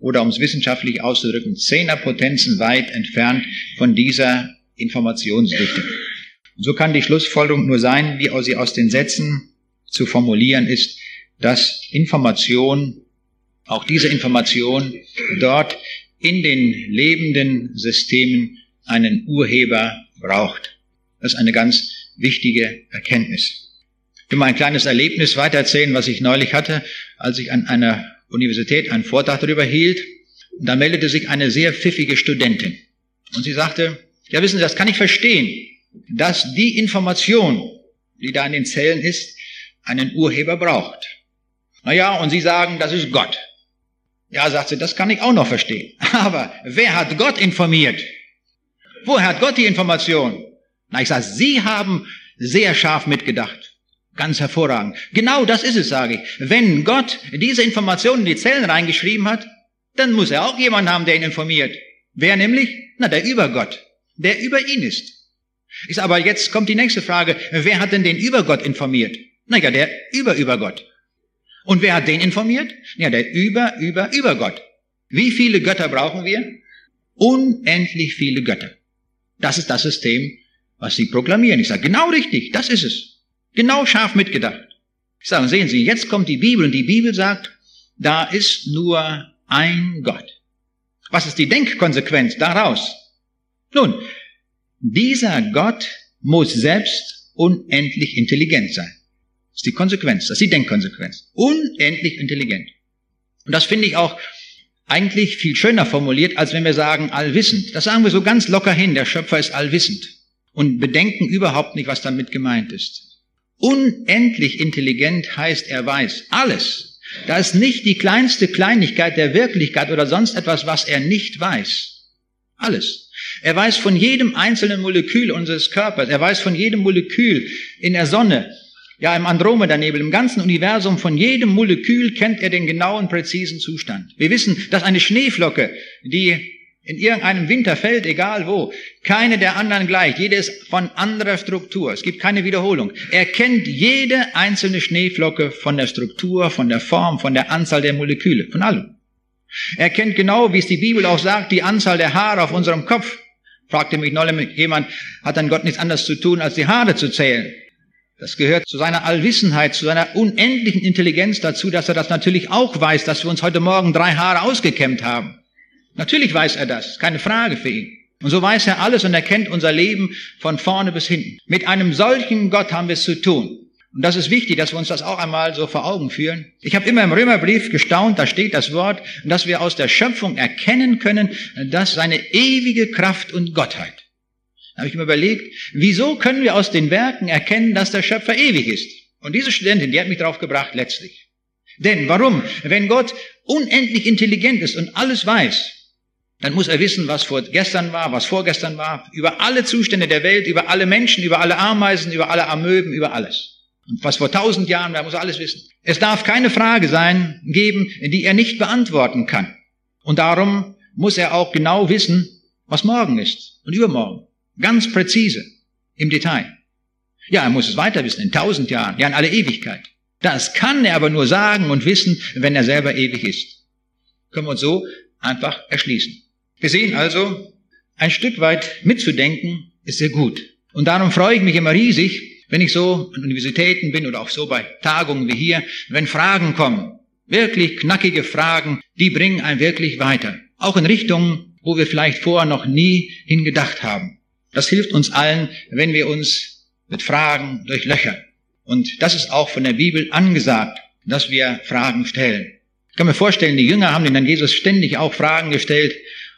oder, um es wissenschaftlich auszudrücken, Zehnerpotenzen weit entfernt von dieser Informationsdichte. Und so kann die Schlussfolgerung nur sein, wie sie aus den Sätzen zu formulieren ist, dass Information, auch diese Information, dort in den lebenden Systemen einen Urheber braucht. Das ist eine ganz wichtige Erkenntnis. Ich will mal ein kleines Erlebnis weitererzählen, was ich neulich hatte, als ich an einer Universität einen Vortrag darüber hielt. Und da meldete sich eine sehr pfiffige Studentin. Und sie sagte, ja, wissen Sie, das kann ich verstehen, dass die Information, die da in den Zellen ist, einen Urheber braucht. Naja, und Sie sagen, das ist Gott. Ja, sagt sie, das kann ich auch noch verstehen. Aber wer hat Gott informiert? Woher hat Gott die Information? Na, ich sage, Sie haben sehr scharf mitgedacht. Ganz hervorragend. Genau das ist es, sage ich. Wenn Gott diese Informationen in die Zellen reingeschrieben hat, dann muss er auch jemanden haben, der ihn informiert. Wer nämlich? Na, der Übergott, der über ihn ist. Ich sage, aber jetzt kommt die nächste Frage. Wer hat denn den Übergott informiert? Na ja, der Übergott. Und wer hat den informiert? Ja, der Übergott. Wie viele Götter brauchen wir? Unendlich viele Götter. Das ist das System, was Sie proklamieren. Ich sage, genau richtig, das ist es. Genau scharf mitgedacht. Ich sage, sehen Sie, jetzt kommt die Bibel und die Bibel sagt, da ist nur ein Gott. Was ist die Denkkonsequenz daraus? Nun, dieser Gott muss selbst unendlich intelligent sein. Das ist die Konsequenz, das ist die Denkkonsequenz. Unendlich intelligent. Und das finde ich auch eigentlich viel schöner formuliert, als wenn wir sagen allwissend. Das sagen wir so ganz locker hin, der Schöpfer ist allwissend. Und bedenken überhaupt nicht, was damit gemeint ist. Unendlich intelligent heißt, er weiß alles. Da ist nicht die kleinste Kleinigkeit der Wirklichkeit oder sonst etwas, was er nicht weiß. Alles. Er weiß von jedem einzelnen Molekül unseres Körpers. Er weiß von jedem Molekül in der Sonne, ja im Andromeda-Nebel, im ganzen Universum, von jedem Molekül kennt er den genauen, präzisen Zustand. Wir wissen, dass eine Schneeflocke, die in irgendeinem Winter fällt, egal wo, keine der anderen gleicht. Jede ist von anderer Struktur. Es gibt keine Wiederholung. Er kennt jede einzelne Schneeflocke von der Struktur, von der Form, von der Anzahl der Moleküle, von allem. Er kennt genau, wie es die Bibel auch sagt, die Anzahl der Haare auf unserem Kopf. Fragte mich neulich jemand, hat dann Gott nichts anderes zu tun, als die Haare zu zählen? Das gehört zu seiner Allwissenheit, zu seiner unendlichen Intelligenz dazu, dass er das natürlich auch weiß, dass wir uns heute Morgen 3 Haare ausgekämmt haben. Natürlich weiß er das, keine Frage für ihn. Und so weiß er alles und er kennt unser Leben von vorne bis hinten. Mit einem solchen Gott haben wir es zu tun. Und das ist wichtig, dass wir uns das auch einmal so vor Augen führen. Ich habe immer im Römerbrief gestaunt, da steht das Wort, dass wir aus der Schöpfung erkennen können, dass seine ewige Kraft und Gottheit. Da habe ich mir überlegt, wieso können wir aus den Werken erkennen, dass der Schöpfer ewig ist? Und diese Studentin, die hat mich drauf gebracht letztlich. Denn warum? Wenn Gott unendlich intelligent ist und alles weiß, dann muss er wissen, was gestern war, was vorgestern war, über alle Zustände der Welt, über alle Menschen, über alle Ameisen, über alle Amöben, über alles. Und was vor 1000 Jahren war, muss er alles wissen. Es darf keine Frage geben, die er nicht beantworten kann. Und darum muss er auch genau wissen, was morgen ist und übermorgen. Ganz präzise, im Detail. Ja, er muss es weiter wissen, in 1000 Jahren, ja, in alle Ewigkeit. Das kann er aber nur sagen und wissen, wenn er selber ewig ist. Können wir uns so einfach erschließen. Wir sehen also, ein Stück weit mitzudenken ist sehr gut. Und darum freue ich mich immer riesig, wenn ich so an Universitäten bin oder auch so bei Tagungen wie hier, wenn Fragen kommen. Wirklich knackige Fragen, die bringen einen wirklich weiter. Auch in Richtungen, wo wir vielleicht vorher noch nie hingedacht haben. Das hilft uns allen, wenn wir uns mit Fragen durchlöchern. Und das ist auch von der Bibel angesagt, dass wir Fragen stellen. Ich kann mir vorstellen, die Jünger haben den dann Jesus ständig auch Fragen gestellt.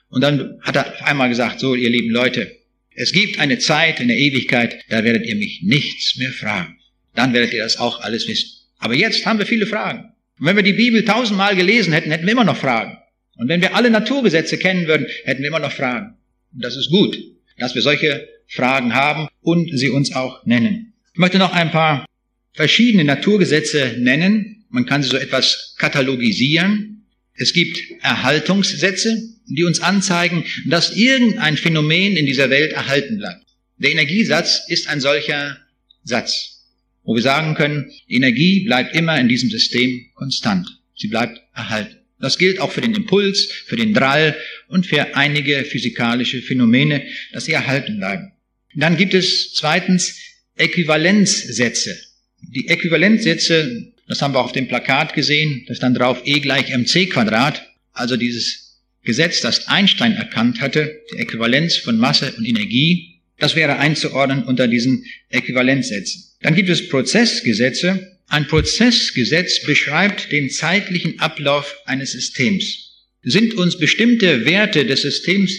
Und dann hat er auf einmal gesagt, so, ihr lieben Leute, es gibt eine Zeit in der Ewigkeit, da werdet ihr mich nichts mehr fragen. Dann werdet ihr das auch alles wissen. Aber jetzt haben wir viele Fragen. Und wenn wir die Bibel 1000-mal gelesen hätten, hätten wir immer noch Fragen. Und wenn wir alle Naturgesetze kennen würden, hätten wir immer noch Fragen. Und das ist gut, dass wir solche Fragen haben und sie uns auch nennen. Ich möchte noch ein paar verschiedene Naturgesetze nennen. Man kann sie so etwas katalogisieren. Es gibt Erhaltungssätze, die uns anzeigen, dass irgendein Phänomen in dieser Welt erhalten bleibt. Der Energiesatz ist ein solcher Satz, wo wir sagen können, die Energie bleibt immer in diesem System konstant. Sie bleibt erhalten. Das gilt auch für den Impuls, für den Drall und für einige physikalische Phänomene, dass sie erhalten bleiben. Dann gibt es zweitens Äquivalenzsätze. Die Äquivalenzsätze, das haben wir auf dem Plakat gesehen, da stand drauf E = mc², also dieses Gesetz, das Einstein erkannt hatte, die Äquivalenz von Masse und Energie, das wäre einzuordnen unter diesen Äquivalenzsätzen. Dann gibt es Prozessgesetze. Ein Prozessgesetz beschreibt den zeitlichen Ablauf eines Systems. Sind uns bestimmte Werte des Systems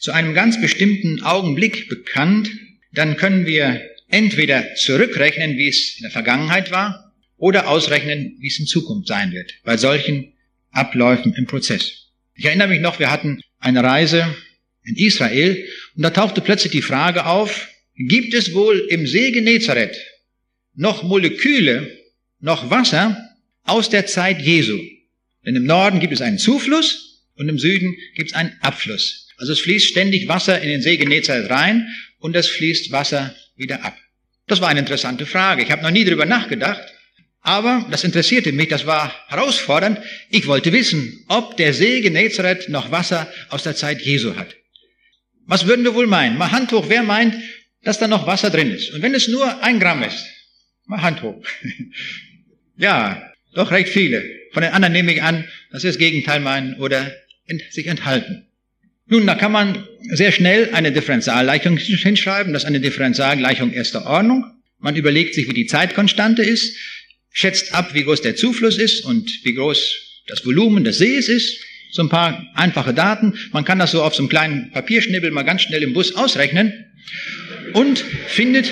zu einem ganz bestimmten Augenblick bekannt, dann können wir entweder zurückrechnen, wie es in der Vergangenheit war, oder ausrechnen, wie es in Zukunft sein wird, bei solchen Abläufen im Prozess. Ich erinnere mich noch, wir hatten eine Reise in Israel und da tauchte plötzlich die Frage auf, gibt es wohl im See Genezareth noch Moleküle, noch Wasser aus der Zeit Jesu? Denn im Norden gibt es einen Zufluss und im Süden gibt es einen Abfluss. Also es fließt ständig Wasser in den See Genezareth rein und es fließt Wasser wieder ab. Das war eine interessante Frage. Ich habe noch nie darüber nachgedacht, aber das interessierte mich, das war herausfordernd. Ich wollte wissen, ob der See Genezareth noch Wasser aus der Zeit Jesu hat. Was würden wir wohl meinen? Mal Hand hoch, wer meint, dass da noch Wasser drin ist? Und wenn es nur 1 Gramm ist, mal Hand hoch. Ja, doch recht viele. Von den anderen nehme ich an, dass sie das Gegenteil meinen oder sich enthalten. Nun, da kann man sehr schnell eine Differentialgleichung hinschreiben. Das ist eine Differentialgleichung erster Ordnung. Man überlegt sich, wie die Zeitkonstante ist, schätzt ab, wie groß der Zufluss ist und wie groß das Volumen des Sees ist. So ein paar einfache Daten. Man kann das so auf so einem kleinen Papierschnibbel mal ganz schnell im Bus ausrechnen und findet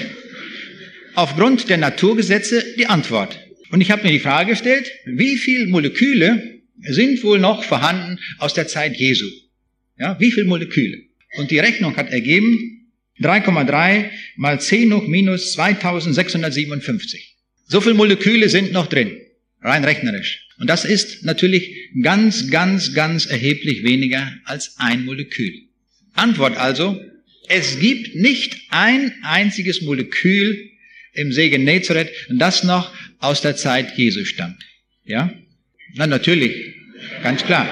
aufgrund der Naturgesetze die Antwort. Und ich habe mir die Frage gestellt, wie viele Moleküle sind wohl noch vorhanden aus der Zeit Jesu? Ja, wie viele Moleküle? Und die Rechnung hat ergeben 3,3 mal 10 hoch minus 2657. So viele Moleküle sind noch drin, rein rechnerisch. Und das ist natürlich ganz, ganz, ganz erheblich weniger als ein Molekül. Antwort also, es gibt nicht ein einziges Molekül im See Genezareth, das noch aus der Zeit Jesu stammt. Ja? Na, natürlich, ganz klar.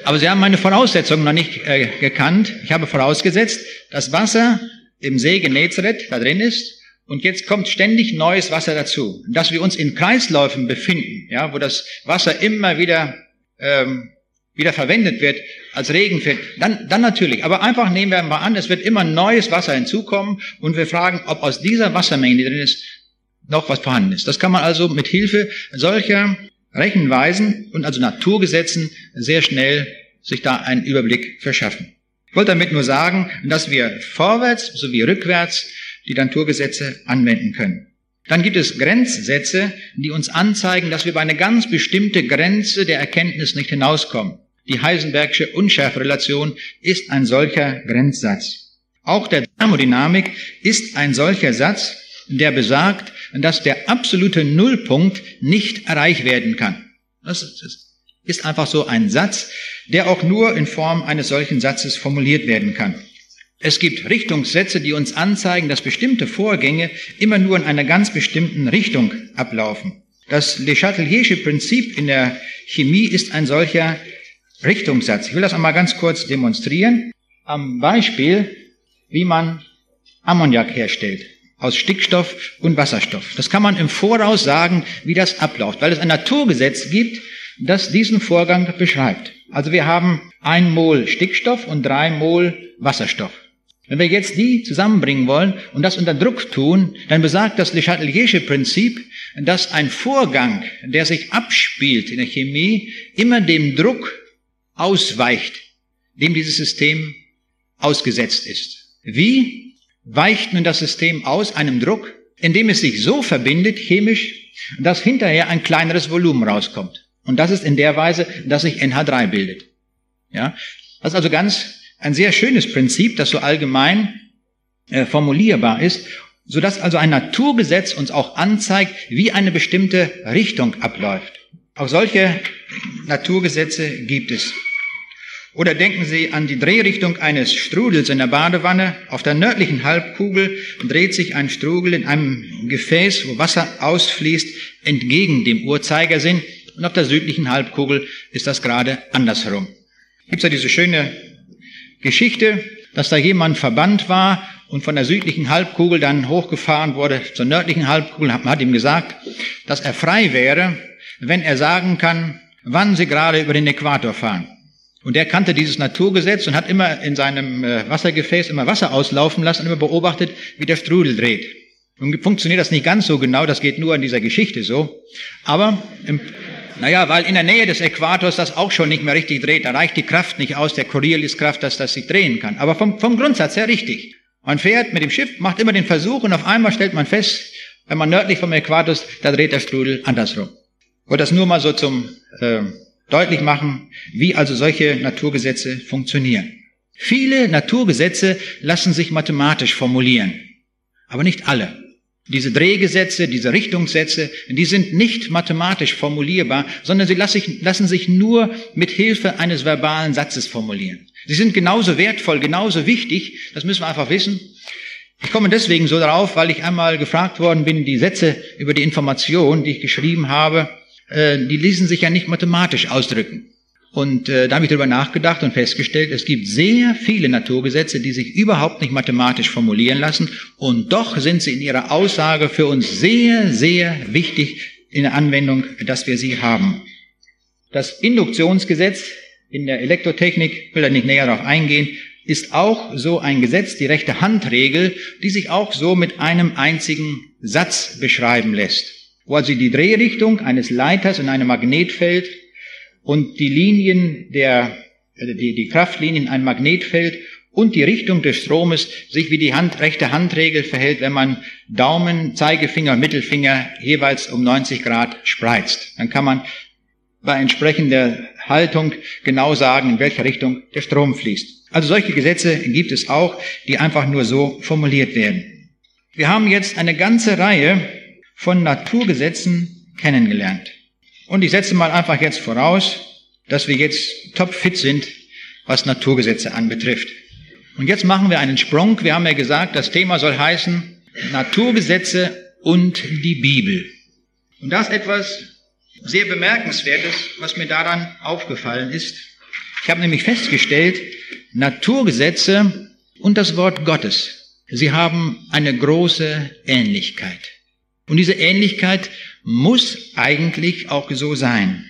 Aber Sie haben meine Voraussetzungen noch nicht gekannt. Ich habe vorausgesetzt, dass Wasser im See Genezareth da drin ist und jetzt kommt ständig neues Wasser dazu. Dass wir uns in Kreisläufen befinden, ja, wo das Wasser immer wieder verwendet wird als Regenfeld, dann natürlich. Aber einfach nehmen wir mal an, es wird immer neues Wasser hinzukommen und wir fragen, ob aus dieser Wassermenge, die drin ist, noch was vorhanden ist. Das kann man also mit Hilfe solcher Rechenweisen und also Naturgesetzen sehr schnell sich da einen Überblick verschaffen. Ich wollte damit nur sagen, dass wir vorwärts sowie rückwärts die Naturgesetze anwenden können. Dann gibt es Grenzsätze, die uns anzeigen, dass wir über eine ganz bestimmte Grenze der Erkenntnis nicht hinauskommen. Die Heisenbergsche Unschärferelation ist ein solcher Grenzsatz. Auch der Thermodynamik ist ein solcher Satz, der besagt, dass der absolute Nullpunkt nicht erreicht werden kann. Das ist einfach so ein Satz, der auch nur in Form eines solchen Satzes formuliert werden kann. Es gibt Richtungssätze, die uns anzeigen, dass bestimmte Vorgänge immer nur in einer ganz bestimmten Richtung ablaufen. Das Le Chateliersche Prinzip in der Chemie ist ein solcher Richtungssatz. Ich will das einmal ganz kurz demonstrieren. Am Beispiel, wie man Ammoniak herstellt. Aus Stickstoff und Wasserstoff. Das kann man im Voraus sagen, wie das abläuft, weil es ein Naturgesetz gibt, das diesen Vorgang beschreibt. Also wir haben 1 Mol Stickstoff und 3 Mol Wasserstoff. Wenn wir jetzt die zusammenbringen wollen und das unter Druck tun, dann besagt das Le Chateliersche Prinzip, dass ein Vorgang, der sich abspielt in der Chemie, immer dem Druck ausweicht, dem dieses System ausgesetzt ist. Wie weicht nun das System aus einem Druck? Indem es sich so verbindet, chemisch, dass hinterher ein kleineres Volumen rauskommt. Und das ist in der Weise, dass sich NH3 bildet. Ja, das ist also ein sehr schönes Prinzip, das so allgemein formulierbar ist, sodass also ein Naturgesetz uns auch anzeigt, wie eine bestimmte Richtung abläuft. Auch solche Naturgesetze gibt es. Oder denken Sie an die Drehrichtung eines Strudels in der Badewanne. Auf der nördlichen Halbkugel dreht sich ein Strudel in einem Gefäß, wo Wasser ausfließt, entgegen dem Uhrzeigersinn. Und auf der südlichen Halbkugel ist das gerade andersherum. Gibt es ja diese schöne Geschichte, dass da jemand verbannt war und von der südlichen Halbkugel dann hochgefahren wurde zur nördlichen Halbkugel. Man hat ihm gesagt, dass er frei wäre, wenn er sagen kann, wann sie gerade über den Äquator fahren. Und er kannte dieses Naturgesetz und hat immer in seinem Wassergefäß immer Wasser auslaufen lassen und immer beobachtet, wie der Strudel dreht. Nun funktioniert das nicht ganz so genau, das geht nur in dieser Geschichte so. Aber, weil in der Nähe des Äquators das auch schon nicht mehr richtig dreht, da reicht die Kraft nicht aus, der Corioliskraft, dass das sich drehen kann. Aber vom Grundsatz her richtig. Man fährt mit dem Schiff, macht immer den Versuch und auf einmal stellt man fest, wenn man nördlich vom Äquator ist, da dreht der Strudel andersrum. Ich wollte das nur mal so zum deutlich machen, wie also solche Naturgesetze funktionieren. Viele Naturgesetze lassen sich mathematisch formulieren, aber nicht alle. Diese Drehgesetze, diese Richtungssätze, die sind nicht mathematisch formulierbar, sondern sie lassen sich nur mit Hilfe eines verbalen Satzes formulieren. Sie sind genauso wertvoll, genauso wichtig, das müssen wir einfach wissen. Ich komme deswegen so darauf, weil ich einmal gefragt worden bin, die Sätze über die Information, die ich geschrieben habe, die ließen sich ja nicht mathematisch ausdrücken. Und da habe ich darüber nachgedacht und festgestellt, es gibt sehr viele Naturgesetze, die sich überhaupt nicht mathematisch formulieren lassen. Und doch sind sie in ihrer Aussage für uns sehr, sehr wichtig in der Anwendung, dass wir sie haben. Das Induktionsgesetz in der Elektrotechnik, ich will da nicht näher darauf eingehen, ist auch so ein Gesetz, die rechte Handregel, die sich auch so mit einem einzigen Satz beschreiben lässt. Wo also die Drehrichtung eines Leiters in einem Magnetfeld und die Linien die Kraftlinien in einem Magnetfeld und die Richtung des Stromes sich wie die rechte Handregel verhält, wenn man Daumen, Zeigefinger, Mittelfinger jeweils um 90 Grad spreizt. Dann kann man bei entsprechender Haltung genau sagen, in welche Richtung der Strom fließt. Also solche Gesetze gibt es auch, die einfach nur so formuliert werden. Wir haben jetzt eine ganze Reihe von Naturgesetzen kennengelernt. Und ich setze mal einfach jetzt voraus, dass wir jetzt topfit sind, was Naturgesetze anbetrifft. Und jetzt machen wir einen Sprung. Wir haben ja gesagt, das Thema soll heißen Naturgesetze und die Bibel. Und das ist etwas sehr Bemerkenswertes, was mir daran aufgefallen ist. Ich habe nämlich festgestellt, Naturgesetze und das Wort Gottes, sie haben eine große Ähnlichkeit. Und diese Ähnlichkeit muss eigentlich auch so sein.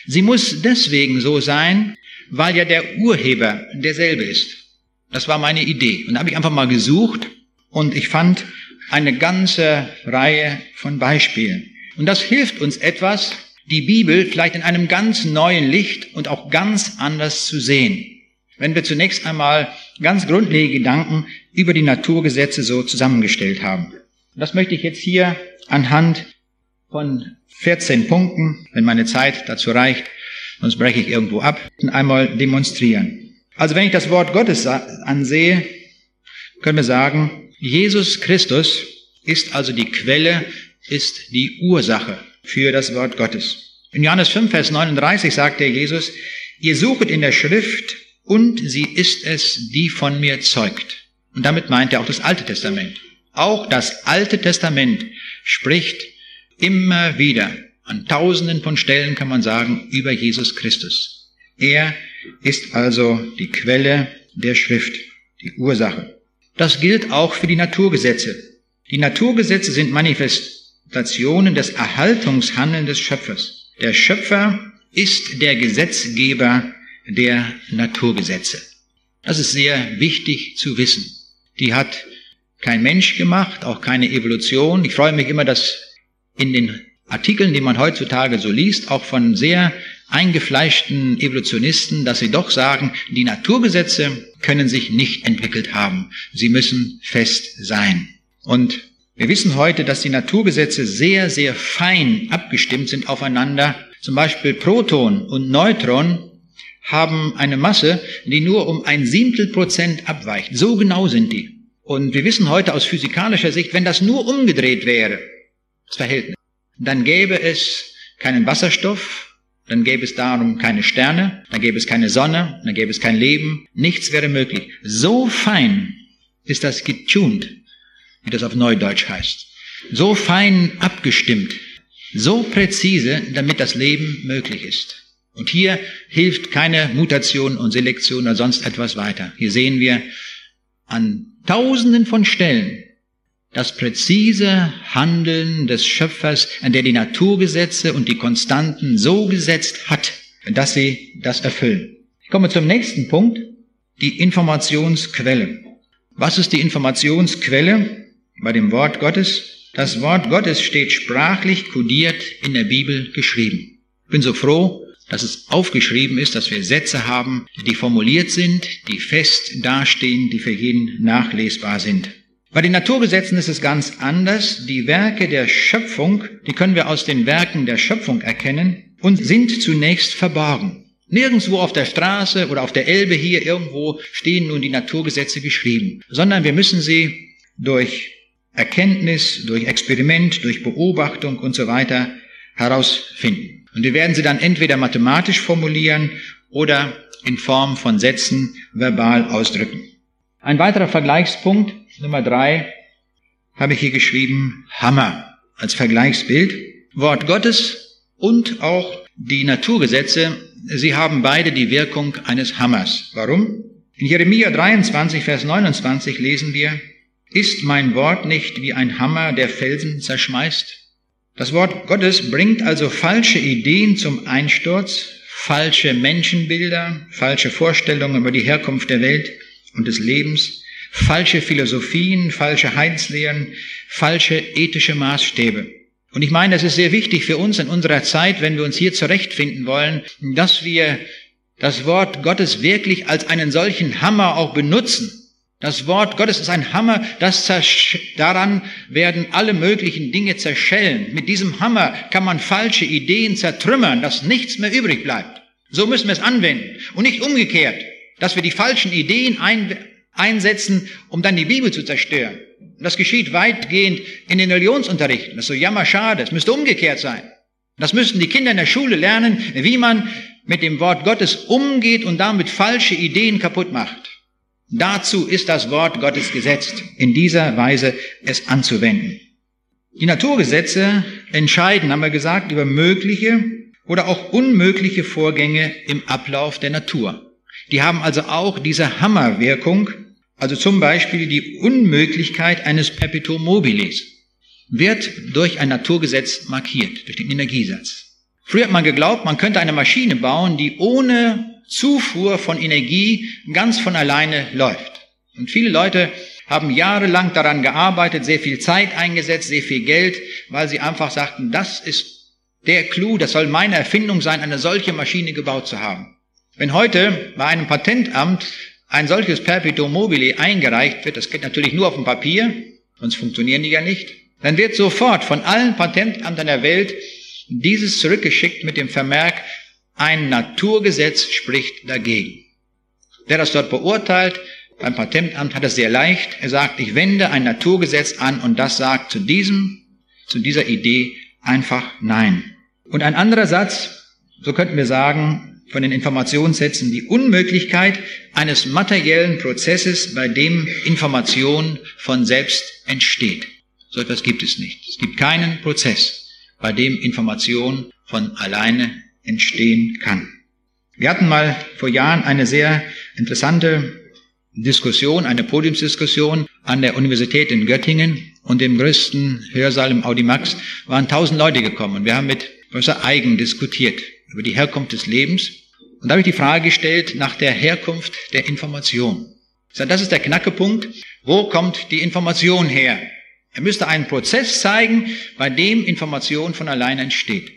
Sie muss deswegen so sein, weil ja der Urheber derselbe ist. Das war meine Idee. Und da habe ich einfach mal gesucht und ich fand eine ganze Reihe von Beispielen. Und das hilft uns etwas, die Bibel vielleicht in einem ganz neuen Licht und auch ganz anders zu sehen. Wenn wir zunächst einmal ganz grundlegende Gedanken über die Naturgesetze so zusammengestellt haben. Und das möchte ich jetzt hier anhand von 14 Punkten, wenn meine Zeit dazu reicht, sonst breche ich irgendwo ab, einmal demonstrieren. Also wenn ich das Wort Gottes ansehe, können wir sagen, Jesus Christus ist also die Quelle, ist die Ursache für das Wort Gottes. In Johannes 5, Vers 39 sagt der Jesus, ihr suchet in der Schrift und sie ist es, die von mir zeugt. Und damit meint er auch das Alte Testament. Auch das Alte Testament spricht immer wieder, an Tausenden von Stellen kann man sagen, über Jesus Christus. Er ist also die Quelle der Schrift, die Ursache. Das gilt auch für die Naturgesetze. Die Naturgesetze sind Manifestationen des Erhaltungshandelns des Schöpfers. Der Schöpfer ist der Gesetzgeber der Naturgesetze. Das ist sehr wichtig zu wissen. Die hat kein Mensch gemacht, auch keine Evolution. Ich freue mich immer, dass in den Artikeln, die man heutzutage so liest, auch von sehr eingefleischten Evolutionisten, dass sie doch sagen, die Naturgesetze können sich nicht entwickelt haben. Sie müssen fest sein. Und wir wissen heute, dass die Naturgesetze sehr, sehr fein abgestimmt sind aufeinander. Zum Beispiel Proton und Neutron haben eine Masse, die nur um 1/7% abweicht. So genau sind die. Und wir wissen heute aus physikalischer Sicht, wenn das nur umgedreht wäre, das Verhältnis, dann gäbe es keinen Wasserstoff, dann gäbe es darum keine Sterne, dann gäbe es keine Sonne, dann gäbe es kein Leben, nichts wäre möglich. So fein ist das getuned, wie das auf Neudeutsch heißt. So fein abgestimmt, so präzise, damit das Leben möglich ist. Und hier hilft keine Mutation und Selektion oder sonst etwas weiter. Hier sehen wir an Tausenden von Stellen das präzise Handeln des Schöpfers, an der die Naturgesetze und die Konstanten so gesetzt hat, dass sie das erfüllen. Ich komme zum nächsten Punkt, die Informationsquelle. Was ist die Informationsquelle bei dem Wort Gottes? Das Wort Gottes steht sprachlich kodiert in der Bibel geschrieben. Ich bin so froh, dass es aufgeschrieben ist, dass wir Sätze haben, die formuliert sind, die fest dastehen, die für jeden nachlesbar sind. Bei den Naturgesetzen ist es ganz anders. Die Werke der Schöpfung, die können wir aus den Werken der Schöpfung erkennen und sind zunächst verborgen. Nirgendwo auf der Straße oder auf der Elbe hier irgendwo stehen nun die Naturgesetze geschrieben, sondern wir müssen sie durch Erkenntnis, durch Experiment, durch Beobachtung und so weiter herausfinden. Und wir werden sie dann entweder mathematisch formulieren oder in Form von Sätzen verbal ausdrücken. Ein weiterer Vergleichspunkt, Nummer 3, habe ich hier geschrieben, Hammer als Vergleichsbild. Wort Gottes und auch die Naturgesetze, sie haben beide die Wirkung eines Hammers. Warum? In Jeremia 23, Vers 29 lesen wir, ist mein Wort nicht wie ein Hammer, der Felsen zerschmeißt? Das Wort Gottes bringt also falsche Ideen zum Einsturz, falsche Menschenbilder, falsche Vorstellungen über die Herkunft der Welt und des Lebens, falsche Philosophien, falsche Heilslehren, falsche ethische Maßstäbe. Und ich meine, das ist sehr wichtig für uns in unserer Zeit, wenn wir uns hier zurechtfinden wollen, dass wir das Wort Gottes wirklich als einen solchen Hammer auch benutzen. Das Wort Gottes ist ein Hammer, daran werden alle möglichen Dinge zerschellen. Mit diesem Hammer kann man falsche Ideen zertrümmern, dass nichts mehr übrig bleibt. So müssen wir es anwenden und nicht umgekehrt, dass wir die falschen Ideen einsetzen, um dann die Bibel zu zerstören. Und das geschieht weitgehend in den Religionsunterrichten. Das ist so jammerschade. Es müsste umgekehrt sein. Das müssten die Kinder in der Schule lernen, wie man mit dem Wort Gottes umgeht und damit falsche Ideen kaputt macht. Dazu ist das Wort Gottes gesetzt, in dieser Weise es anzuwenden. Die Naturgesetze entscheiden, haben wir gesagt, über mögliche oder auch unmögliche Vorgänge im Ablauf der Natur. Die haben also auch diese Hammerwirkung, also zum Beispiel die Unmöglichkeit eines Perpetuum mobiles, wird durch ein Naturgesetz markiert, durch den Energiesatz. Früher hat man geglaubt, man könnte eine Maschine bauen, die ohne Zufuhr von Energie ganz von alleine läuft. Und viele Leute haben jahrelang daran gearbeitet, sehr viel Zeit eingesetzt, sehr viel Geld, weil sie einfach sagten, das ist der Clou, das soll meine Erfindung sein, eine solche Maschine gebaut zu haben. Wenn heute bei einem Patentamt ein solches Perpetuum mobile eingereicht wird, das geht natürlich nur auf dem Papier, sonst funktionieren die ja nicht, dann wird sofort von allen Patentämtern der Welt dieses zurückgeschickt mit dem Vermerk, ein Naturgesetz spricht dagegen. Wer das dort beurteilt, beim Patentamt hat es sehr leicht. Er sagt, ich wende ein Naturgesetz an und das sagt zu dieser Idee einfach Nein. Und ein anderer Satz, so könnten wir sagen, von den Informationssätzen die Unmöglichkeit eines materiellen Prozesses, bei dem Information von selbst entsteht. So etwas gibt es nicht. Es gibt keinen Prozess, bei dem Information von alleine entstehen kann. Wir hatten mal vor Jahren eine sehr interessante Diskussion, eine Podiumsdiskussion an der Universität in Göttingen, und im größten Hörsaal im Audimax waren 1000 Leute gekommen, und wir haben mit Professor Eigen diskutiert über die Herkunft des Lebens, und da habe ich die Frage gestellt nach der Herkunft der Information. Ich sage, das ist der Knackepunkt. Wo kommt die Information her? Er müsste einen Prozess zeigen, bei dem Information von alleine entsteht.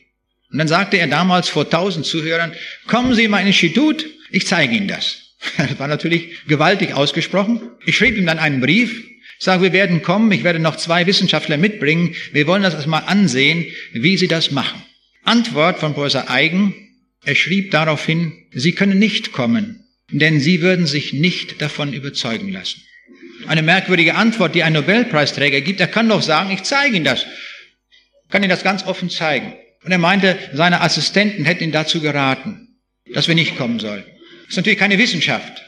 Und dann sagte er damals vor 1000 Zuhörern, kommen Sie in mein Institut, ich zeige Ihnen das. Das war natürlich gewaltig ausgesprochen. Ich schrieb ihm dann einen Brief, sage, wir werden kommen, ich werde noch 2 Wissenschaftler mitbringen, wir wollen das erstmal ansehen, wie Sie das machen. Antwort von Professor Eigen, er schrieb daraufhin, Sie können nicht kommen, denn Sie würden sich nicht davon überzeugen lassen. Eine merkwürdige Antwort, die ein Nobelpreisträger gibt. Er kann doch sagen, ich zeige Ihnen das. Kann Ihnen das ganz offen zeigen. Und er meinte, seine Assistenten hätten ihn dazu geraten, dass wir nicht kommen sollen. Das ist natürlich keine Wissenschaft.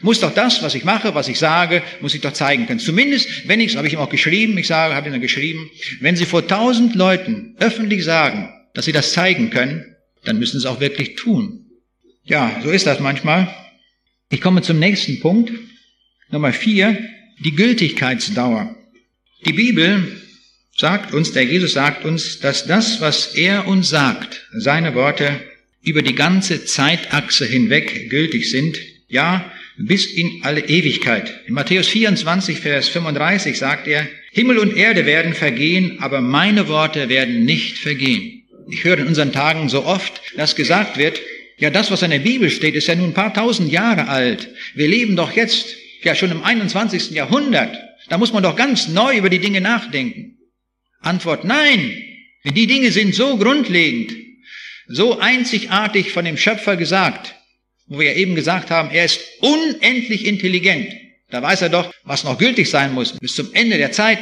Muss doch das, was ich mache, was ich sage, muss ich doch zeigen können. Zumindest, wenn ich, habe ich ihm auch geschrieben, habe ihm dann geschrieben, wenn Sie vor 1000 Leuten öffentlich sagen, dass Sie das zeigen können, dann müssen Sie es auch wirklich tun. Ja, so ist das manchmal. Ich komme zum nächsten Punkt. Nummer 4, die Gültigkeitsdauer. Die Bibel sagt uns, der Jesus sagt uns, dass das, was er uns sagt, seine Worte, über die ganze Zeitachse hinweg gültig sind, ja, bis in alle Ewigkeit. In Matthäus 24, Vers 35 sagt er, Himmel und Erde werden vergehen, aber meine Worte werden nicht vergehen. Ich höre in unseren Tagen so oft, dass gesagt wird, ja, das, was in der Bibel steht, ist ja nun ein paar tausend Jahre alt. Wir leben doch jetzt ja schon im 21. Jahrhundert. Da muss man doch ganz neu über die Dinge nachdenken. Antwort, nein. Die Dinge sind so grundlegend, so einzigartig von dem Schöpfer gesagt, wo wir ja eben gesagt haben, er ist unendlich intelligent. Da weiß er doch, was noch gültig sein muss bis zum Ende der Zeit,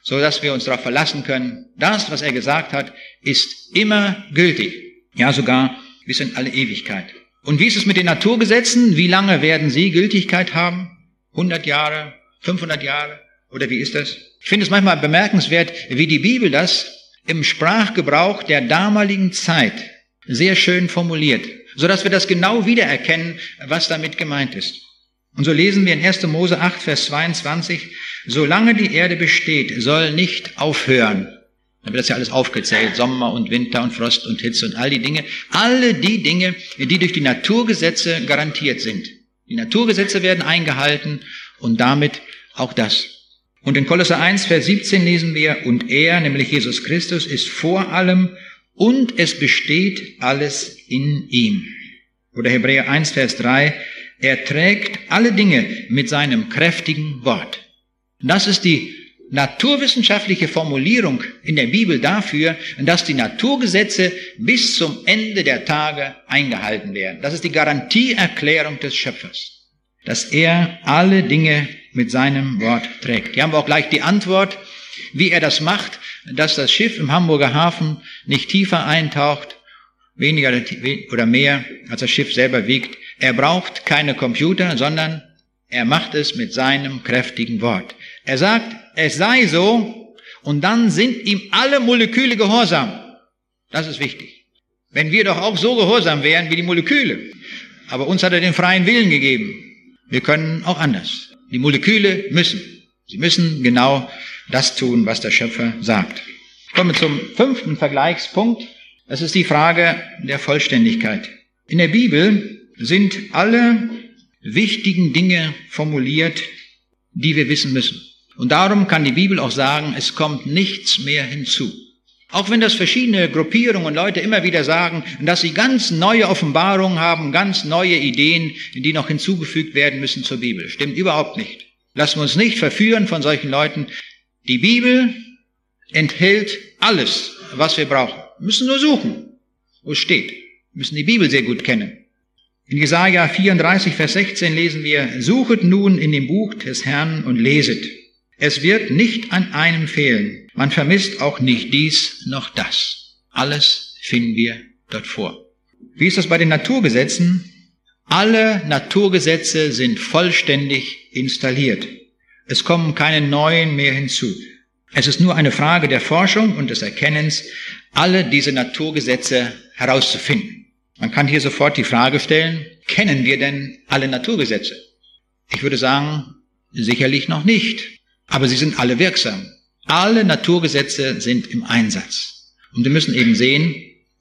so dass wir uns darauf verlassen können. Das, was er gesagt hat, ist immer gültig. Ja, sogar bis in alle Ewigkeit. Und wie ist es mit den Naturgesetzen? Wie lange werden sie Gültigkeit haben? 100 Jahre? 500 Jahre? Oder wie ist das? Ich finde es manchmal bemerkenswert, wie die Bibel das im Sprachgebrauch der damaligen Zeit sehr schön formuliert, sodass wir das genau wiedererkennen, was damit gemeint ist. Und so lesen wir in 1. Mose 8, Vers 22, solange die Erde besteht, soll nicht aufhören. Da wird das ja alles aufgezählt, Sommer und Winter und Frost und Hitze und all die Dinge. Alle die Dinge, die durch die Naturgesetze garantiert sind. Die Naturgesetze werden eingehalten und damit auch das. Und in Kolosser 1, Vers 17 lesen wir, und er, nämlich Jesus Christus, ist vor allem und es besteht alles in ihm. Oder Hebräer 1, Vers 3, er trägt alle Dinge mit seinem kräftigen Wort. Das ist die naturwissenschaftliche Formulierung in der Bibel dafür, dass die Naturgesetze bis zum Ende der Tage eingehalten werden. Das ist die Garantieerklärung des Schöpfers, dass er alle Dinge mit seinem Wort trägt. Hier haben wir auch gleich die Antwort, wie er das macht, dass das Schiff im Hamburger Hafen nicht tiefer eintaucht, weniger oder mehr, als das Schiff selber wiegt. Er braucht keine Computer, sondern er macht es mit seinem kräftigen Wort. Er sagt, es sei so, und dann sind ihm alle Moleküle gehorsam. Das ist wichtig. Wenn wir doch auch so gehorsam wären wie die Moleküle. Aber uns hat er den freien Willen gegeben. Wir können auch anders. Die Moleküle müssen. Sie müssen genau das tun, was der Schöpfer sagt. Ich komme zum 5. Vergleichspunkt. Das ist die Frage der Vollständigkeit. In der Bibel sind alle wichtigen Dinge formuliert, die wir wissen müssen. Und darum kann die Bibel auch sagen, es kommt nichts mehr hinzu. Auch wenn das verschiedene Gruppierungen und Leute immer wieder sagen, dass sie ganz neue Offenbarungen haben, ganz neue Ideen, die noch hinzugefügt werden müssen zur Bibel. Stimmt überhaupt nicht. Lassen wir uns nicht verführen von solchen Leuten. Die Bibel enthält alles, was wir brauchen. Wir müssen nur suchen, wo es steht. Wir müssen die Bibel sehr gut kennen. In Jesaja 34, Vers 16 lesen wir, suchet nun in dem Buch des Herrn und leset. Es wird nicht an einem fehlen. Man vermisst auch nicht dies noch das. Alles finden wir dort vor. Wie ist das bei den Naturgesetzen? Alle Naturgesetze sind vollständig installiert. Es kommen keine neuen mehr hinzu. Es ist nur eine Frage der Forschung und des Erkennens, alle diese Naturgesetze herauszufinden. Man kann hier sofort die Frage stellen, kennen wir denn alle Naturgesetze? Ich würde sagen, sicherlich noch nicht, aber sie sind alle wirksam. Alle Naturgesetze sind im Einsatz. Und wir müssen eben sehen,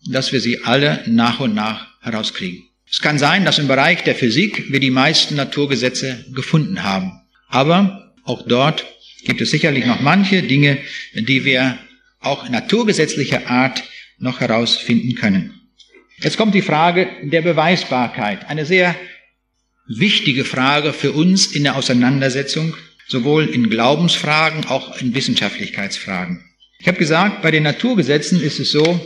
dass wir sie alle nach und nach herauskriegen. Es kann sein, dass im Bereich der Physik wir die meisten Naturgesetze gefunden haben. Aber auch dort gibt es sicherlich noch manche Dinge, die wir auch naturgesetzlicher Art noch herausfinden können. Jetzt kommt die Frage der Beweisbarkeit. Eine sehr wichtige Frage für uns in der Auseinandersetzung, sowohl in Glaubensfragen, auch in Wissenschaftlichkeitsfragen. Ich habe gesagt, bei den Naturgesetzen ist es so,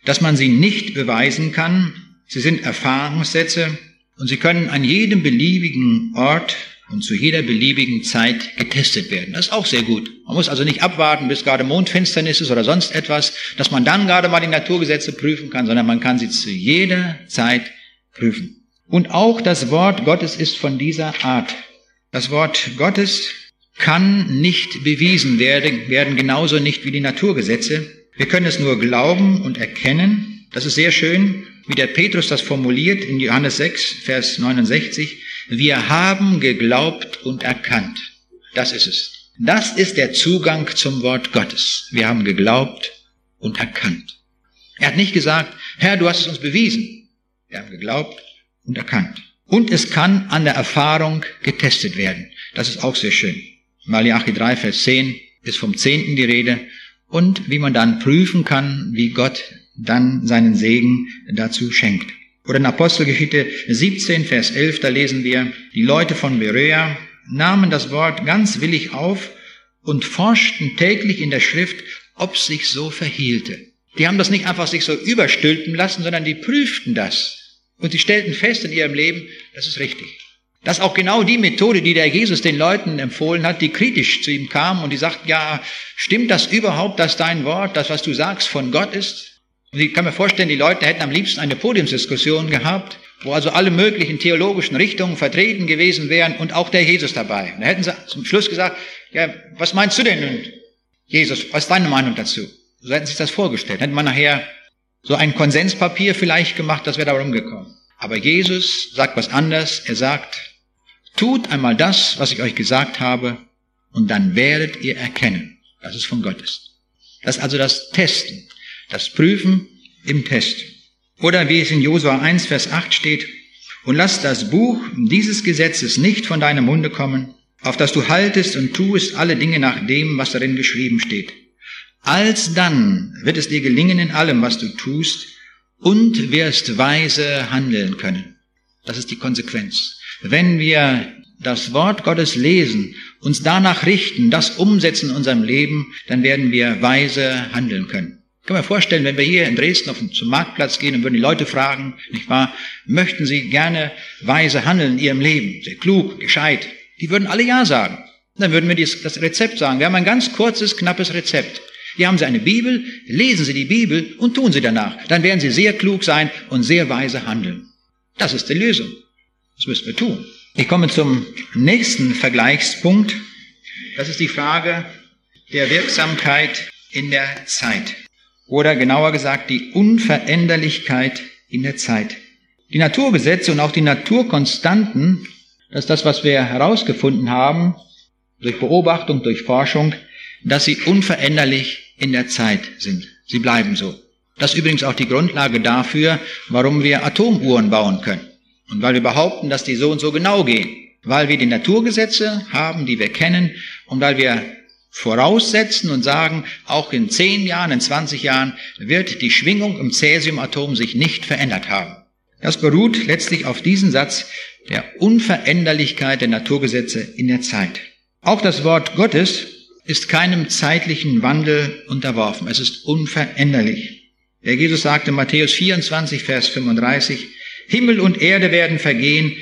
dass man sie nicht beweisen kann. Sie sind Erfahrungssätze und sie können an jedem beliebigen Ort und zu jeder beliebigen Zeit getestet werden. Das ist auch sehr gut. Man muss also nicht abwarten, bis gerade Mondfinsternis ist oder sonst etwas, dass man dann gerade mal die Naturgesetze prüfen kann, sondern man kann sie zu jeder Zeit prüfen. Und auch das Wort Gottes ist von dieser Art. Das Wort Gottes kann nicht bewiesen werden, genauso nicht wie die Naturgesetze. Wir können es nur glauben und erkennen. Das ist sehr schön, wie der Petrus das formuliert in Johannes 6, Vers 69. Wir haben geglaubt und erkannt. Das ist es. Das ist der Zugang zum Wort Gottes. Wir haben geglaubt und erkannt. Er hat nicht gesagt, Herr, du hast es uns bewiesen. Wir haben geglaubt und erkannt. Und es kann an der Erfahrung getestet werden. Das ist auch sehr schön. Malachi 3, Vers 10 ist vom Zehnten die Rede. Und wie man dann prüfen kann, wie Gott dann seinen Segen dazu schenkt. Oder in Apostelgeschichte 17, Vers 11, da lesen wir, die Leute von Berea nahmen das Wort ganz willig auf und forschten täglich in der Schrift, ob es sich so verhielte. Die haben das nicht einfach sich so überstülpen lassen, sondern die prüften das. Und sie stellten fest in ihrem Leben, das ist richtig. Das ist auch genau die Methode, die der Jesus den Leuten empfohlen hat, die kritisch zu ihm kamen und die sagten, ja, stimmt das überhaupt, dass dein Wort, das, was du sagst, von Gott ist? Und ich kann mir vorstellen, die Leute hätten am liebsten eine Podiumsdiskussion gehabt, wo also alle möglichen theologischen Richtungen vertreten gewesen wären und auch der Jesus dabei. Und da hätten sie zum Schluss gesagt, ja, was meinst du denn, Jesus, was ist deine Meinung dazu? So hätten sie sich das vorgestellt. Hätte man nachher so ein Konsenspapier vielleicht gemacht, das wäre da rumgekommen. Aber Jesus sagt was anderes. Er sagt, tut einmal das, was ich euch gesagt habe, und dann werdet ihr erkennen, dass es von Gott ist. Das ist also das Testen, das Prüfen im Test. Oder wie es in Josua 1, Vers 8 steht, und lass das Buch dieses Gesetzes nicht von deinem Munde kommen, auf das du haltest und tuest alle Dinge nach dem, was darin geschrieben steht. Alsdann wird es dir gelingen in allem, was du tust, und wirst weise handeln können. Das ist die Konsequenz. Wenn wir das Wort Gottes lesen, uns danach richten, das umsetzen in unserem Leben, dann werden wir weise handeln können. Ich kann mir vorstellen, wenn wir hier in Dresden zum Marktplatz gehen und würden die Leute fragen, nicht wahr, möchten sie gerne weise handeln in ihrem Leben, sehr klug, gescheit, die würden alle Ja sagen. Dann würden wir das Rezept sagen. Wir haben ein ganz kurzes, knappes Rezept. Hier haben Sie eine Bibel, lesen Sie die Bibel und tun Sie danach. Dann werden Sie sehr klug sein und sehr weise handeln. Das ist die Lösung. Das müssen wir tun. Ich komme zum nächsten Vergleichspunkt. Das ist die Frage der Wirksamkeit in der Zeit. Oder genauer gesagt, die Unveränderlichkeit in der Zeit. Die Naturgesetze und auch die Naturkonstanten, das ist das, was wir herausgefunden haben, durch Beobachtung, durch Forschung, dass sie unveränderlich in der Zeit sind. Sie bleiben so. Das ist übrigens auch die Grundlage dafür, warum wir Atomuhren bauen können. Und weil wir behaupten, dass die so und so genau gehen. Weil wir die Naturgesetze haben, die wir kennen, und weil wir voraussetzen und sagen, auch in 10 Jahren, in 20 Jahren wird die Schwingung im Cäsiumatom sich nicht verändert haben. Das beruht letztlich auf diesem Satz der Unveränderlichkeit der Naturgesetze in der Zeit. Auch das Wort Gottes ist keinem zeitlichen Wandel unterworfen. Es ist unveränderlich. Der Jesus sagte in Matthäus 24, Vers 35, Himmel und Erde werden vergehen,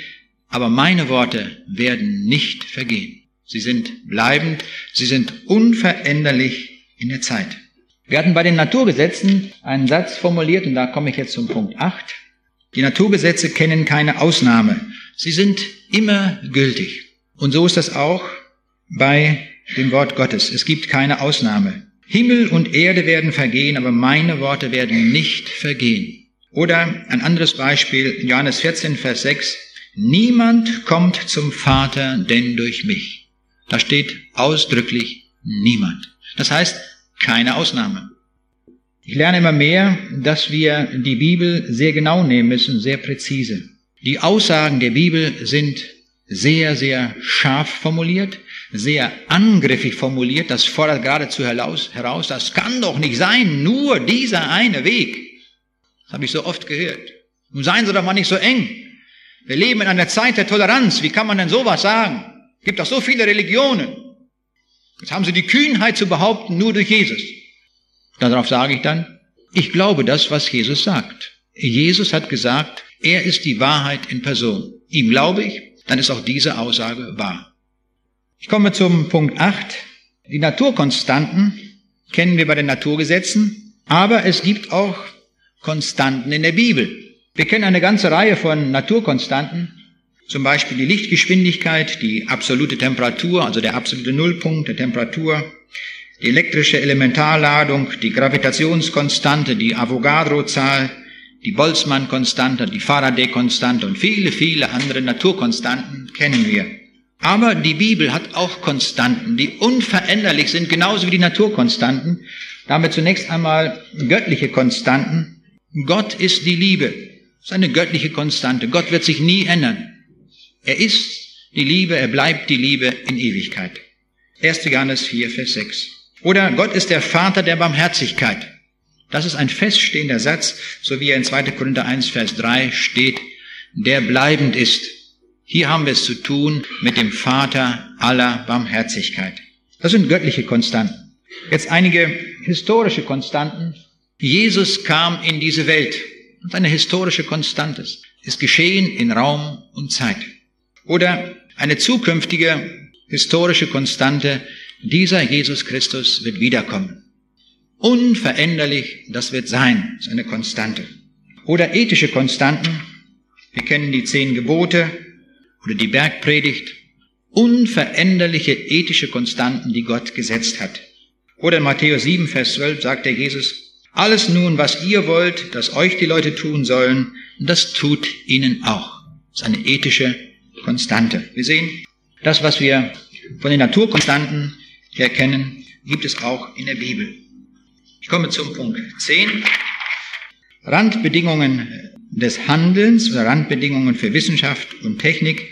aber meine Worte werden nicht vergehen. Sie sind bleibend, sie sind unveränderlich in der Zeit. Wir hatten bei den Naturgesetzen einen Satz formuliert, und da komme ich jetzt zum Punkt 8. Die Naturgesetze kennen keine Ausnahme. Sie sind immer gültig. Und so ist das auch bei dem Wort Gottes. Es gibt keine Ausnahme. Himmel und Erde werden vergehen, aber meine Worte werden nicht vergehen. Oder ein anderes Beispiel, Johannes 14, Vers 6. Niemand kommt zum Vater, denn durch mich. Da steht ausdrücklich niemand. Das heißt, keine Ausnahme. Ich lerne immer mehr, dass wir die Bibel sehr genau nehmen müssen, sehr präzise. Die Aussagen der Bibel sind sehr, sehr scharf formuliert, sehr angriffig formuliert. Das fordert geradezu heraus. Das kann doch nicht sein, nur dieser eine Weg. Das habe ich so oft gehört. Nun seien Sie doch mal nicht so eng. Wir leben in einer Zeit der Toleranz. Wie kann man denn sowas sagen? Es gibt doch so viele Religionen. Jetzt haben Sie die Kühnheit zu behaupten, nur durch Jesus. Darauf sage ich dann, ich glaube das, was Jesus sagt. Jesus hat gesagt, er ist die Wahrheit in Person. Ihm glaube ich, dann ist auch diese Aussage wahr. Ich komme zum Punkt 8. Die Naturkonstanten kennen wir bei den Naturgesetzen, aber es gibt auch Konstanten in der Bibel. Wir kennen eine ganze Reihe von Naturkonstanten, zum Beispiel die Lichtgeschwindigkeit, die absolute Temperatur, also der absolute Nullpunkt der Temperatur, die elektrische Elementarladung, die Gravitationskonstante, die Avogadro-Zahl, die Boltzmann-Konstante, die Faraday-Konstante und viele, viele andere Naturkonstanten kennen wir. Aber die Bibel hat auch Konstanten, die unveränderlich sind, genauso wie die Naturkonstanten. Damit zunächst einmal göttliche Konstanten. Gott ist die Liebe. Das ist eine göttliche Konstante. Gott wird sich nie ändern. Er ist die Liebe, er bleibt die Liebe in Ewigkeit. 1. Johannes 4, Vers 6. Oder Gott ist der Vater der Barmherzigkeit. Das ist ein feststehender Satz, so wie er in 2. Korinther 1, Vers 3 steht, der bleibend ist. Hier haben wir es zu tun mit dem Vater aller Barmherzigkeit. Das sind göttliche Konstanten. Jetzt einige historische Konstanten. Jesus kam in diese Welt. Das ist eine historische Konstante. Ist geschehen in Raum und Zeit. Oder eine zukünftige historische Konstante, dieser Jesus Christus wird wiederkommen. Unveränderlich, das wird sein, das ist eine Konstante. Oder ethische Konstanten, wir kennen die 10 Gebote oder die Bergpredigt, unveränderliche ethische Konstanten, die Gott gesetzt hat. Oder in Matthäus 7, Vers 12 sagt der Jesus, alles nun, was ihr wollt, dass euch die Leute tun sollen, das tut ihnen auch. Das ist eine ethische Konstante. Wir sehen, das, was wir von den Naturkonstanten her kennen, gibt es auch in der Bibel. Ich komme zum Punkt 10. Randbedingungen des Handelns oder Randbedingungen für Wissenschaft und Technik.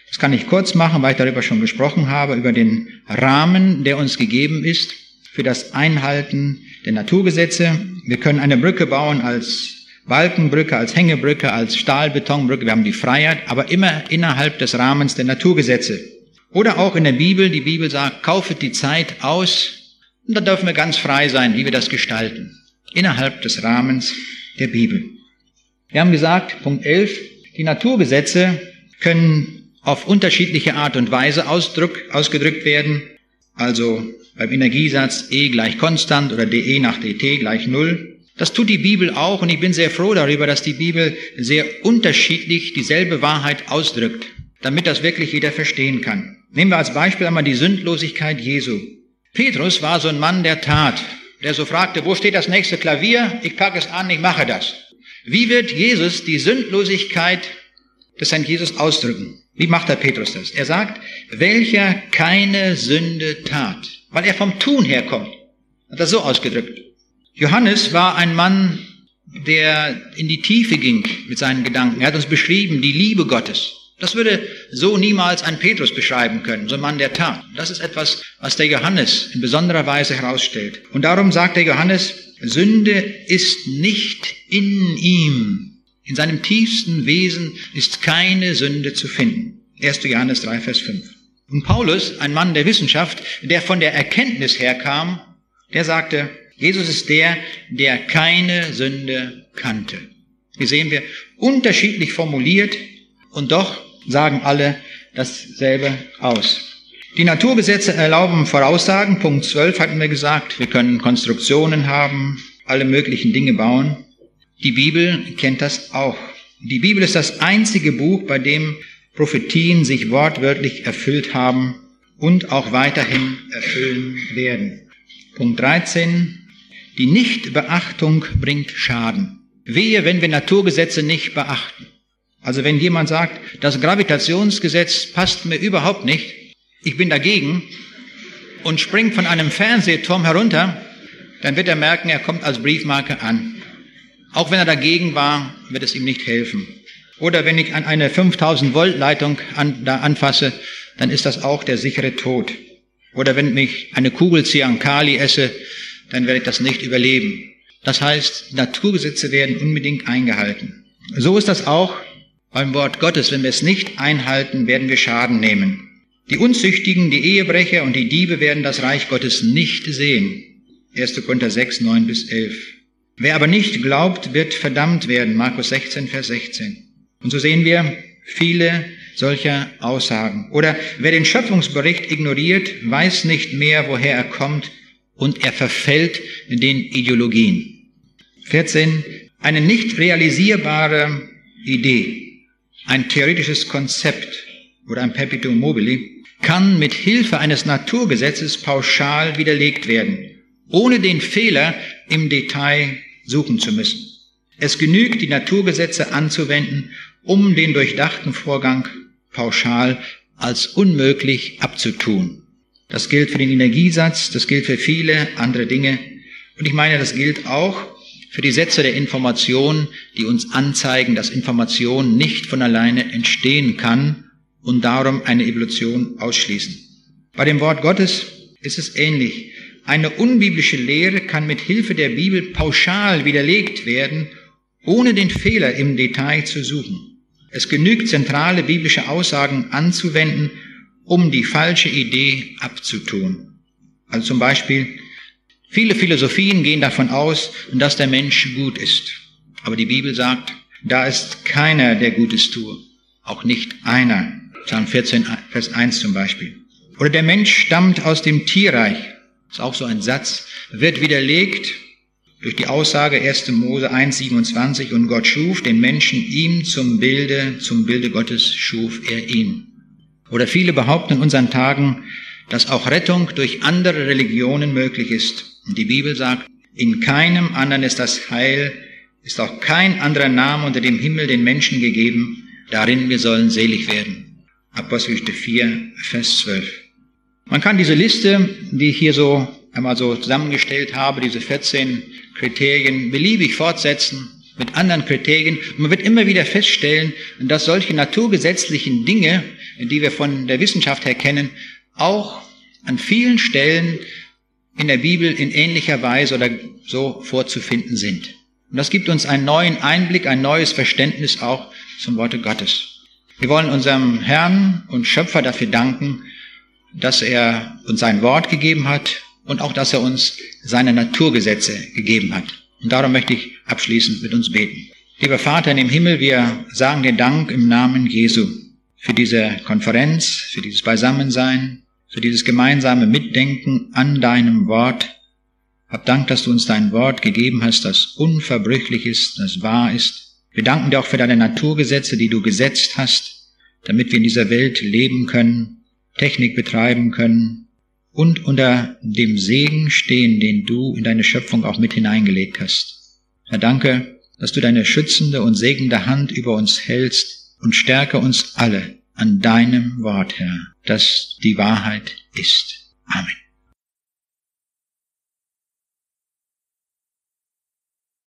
Das kann ich kurz machen, weil ich darüber schon gesprochen habe, über den Rahmen, der uns gegeben ist für das Einhalten der Naturgesetze. Wir können eine Brücke bauen als Balkenbrücke, als Hängebrücke, als Stahlbetonbrücke. Wir haben die Freiheit, aber immer innerhalb des Rahmens der Naturgesetze. Oder auch in der Bibel, die Bibel sagt, kaufet die Zeit aus. Und da dürfen wir ganz frei sein, wie wir das gestalten. Innerhalb des Rahmens der Bibel. Wir haben gesagt, Punkt 11, die Naturgesetze können auf unterschiedliche Art und Weise ausgedrückt werden. Also beim Energiesatz E gleich konstant oder dE nach dt gleich 0. Das tut die Bibel auch und ich bin sehr froh darüber, dass die Bibel sehr unterschiedlich dieselbe Wahrheit ausdrückt, damit das wirklich jeder verstehen kann. Nehmen wir als Beispiel einmal die Sündlosigkeit Jesu. Petrus war so ein Mann der Tat, der so fragte, wo steht das nächste Klavier? Ich packe es an, ich mache das. Wie wird Jesus die Sündlosigkeit des Herrn Jesus ausdrücken? Wie macht der Petrus das? Er sagt, welcher keine Sünde tat, weil er vom Tun herkommt. Hat das so ausgedrückt. Johannes war ein Mann, der in die Tiefe ging mit seinen Gedanken. Er hat uns beschrieben, die Liebe Gottes. Das würde so niemals ein Petrus beschreiben können, so ein Mann der Tat. Das ist etwas, was der Johannes in besonderer Weise herausstellt. Und darum sagt der Johannes, Sünde ist nicht in ihm. In seinem tiefsten Wesen ist keine Sünde zu finden. 1. Johannes 3, Vers 5. Und Paulus, ein Mann der Wissenschaft, der von der Erkenntnis herkam, der sagte, Jesus ist der, der keine Sünde kannte. Hier sehen wir unterschiedlich formuliert und doch sagen alle dasselbe aus. Die Naturgesetze erlauben Voraussagen. Punkt 12 hatten wir gesagt. Wir können Konstruktionen haben, alle möglichen Dinge bauen. Die Bibel kennt das auch. Die Bibel ist das einzige Buch, bei dem Prophetien sich wortwörtlich erfüllt haben und auch weiterhin erfüllen werden. Punkt 13. Die Nichtbeachtung bringt Schaden. Wehe, wenn wir Naturgesetze nicht beachten. Also wenn jemand sagt, das Gravitationsgesetz passt mir überhaupt nicht, ich bin dagegen und springt von einem Fernsehturm herunter, dann wird er merken, er kommt als Briefmarke an. Auch wenn er dagegen war, wird es ihm nicht helfen. Oder wenn ich an eine 5000 Volt Leitung anfasse, dann ist das auch der sichere Tod. Oder wenn ich eine Kugel Ziankali esse, dann werde ich das nicht überleben. Das heißt, Naturgesetze werden unbedingt eingehalten. So ist das auch beim Wort Gottes. Wenn wir es nicht einhalten, werden wir Schaden nehmen. Die Unzüchtigen, die Ehebrecher und die Diebe werden das Reich Gottes nicht sehen. 1. Korinther 6, 9-11. Wer aber nicht glaubt, wird verdammt werden. Markus 16, Vers 16. Und so sehen wir viele solcher Aussagen. Oder wer den Schöpfungsbericht ignoriert, weiß nicht mehr, woher er kommt, und er verfällt in den Ideologien. 14. Eine nicht realisierbare Idee, ein theoretisches Konzept oder ein Perpetuum mobile kann mit Hilfe eines Naturgesetzes pauschal widerlegt werden, ohne den Fehler im Detail suchen zu müssen. Es genügt, die Naturgesetze anzuwenden, um den durchdachten Vorgang pauschal als unmöglich abzutun. Das gilt für den Energiesatz, das gilt für viele andere Dinge. Und ich meine, das gilt auch für die Sätze der Information, die uns anzeigen, dass Information nicht von alleine entstehen kann und darum eine Evolution ausschließen. Bei dem Wort Gottes ist es ähnlich. Eine unbiblische Lehre kann mit Hilfe der Bibel pauschal widerlegt werden, ohne den Fehler im Detail zu suchen. Es genügt, zentrale biblische Aussagen anzuwenden, um die falsche Idee abzutun. Also zum Beispiel, viele Philosophien gehen davon aus, dass der Mensch gut ist. Aber die Bibel sagt, da ist keiner, der Gutes tue. Auch nicht einer. Psalm 14, Vers 1 zum Beispiel. Oder der Mensch stammt aus dem Tierreich. Das ist auch so ein Satz. Wird widerlegt durch die Aussage 1. Mose 1, 27. Und Gott schuf den Menschen ihm zum Bilde Gottes schuf er ihn. Oder viele behaupten in unseren Tagen, dass auch Rettung durch andere Religionen möglich ist. Und die Bibel sagt, in keinem anderen ist das Heil, ist auch kein anderer Name unter dem Himmel den Menschen gegeben, darin wir sollen selig werden. Apostelgeschichte 4, Vers 12. Man kann diese Liste, die ich hier so einmal so zusammengestellt habe, diese 14 Kriterien, beliebig fortsetzen mit anderen Kriterien. Und man wird immer wieder feststellen, dass solche naturgesetzlichen Dinge, die wir von der Wissenschaft her kennen, auch an vielen Stellen in der Bibel in ähnlicher Weise oder so vorzufinden sind. Und das gibt uns einen neuen Einblick, ein neues Verständnis auch zum Worte Gottes. Wir wollen unserem Herrn und Schöpfer dafür danken, dass er uns sein Wort gegeben hat und auch, dass er uns seine Naturgesetze gegeben hat. Und darum möchte ich abschließend mit uns beten. Lieber Vater in dem Himmel, wir sagen dir Dank im Namen Jesu für diese Konferenz, für dieses Beisammensein, für dieses gemeinsame Mitdenken an deinem Wort. Hab Dank, dass du uns dein Wort gegeben hast, das unverbrüchlich ist, das wahr ist. Wir danken dir auch für deine Naturgesetze, die du gesetzt hast, damit wir in dieser Welt leben können, Technik betreiben können und unter dem Segen stehen, den du in deine Schöpfung auch mit hineingelegt hast. Herr, danke, dass du deine schützende und segnende Hand über uns hältst und stärke uns alle an deinem Wort, Herr, das die Wahrheit ist. Amen.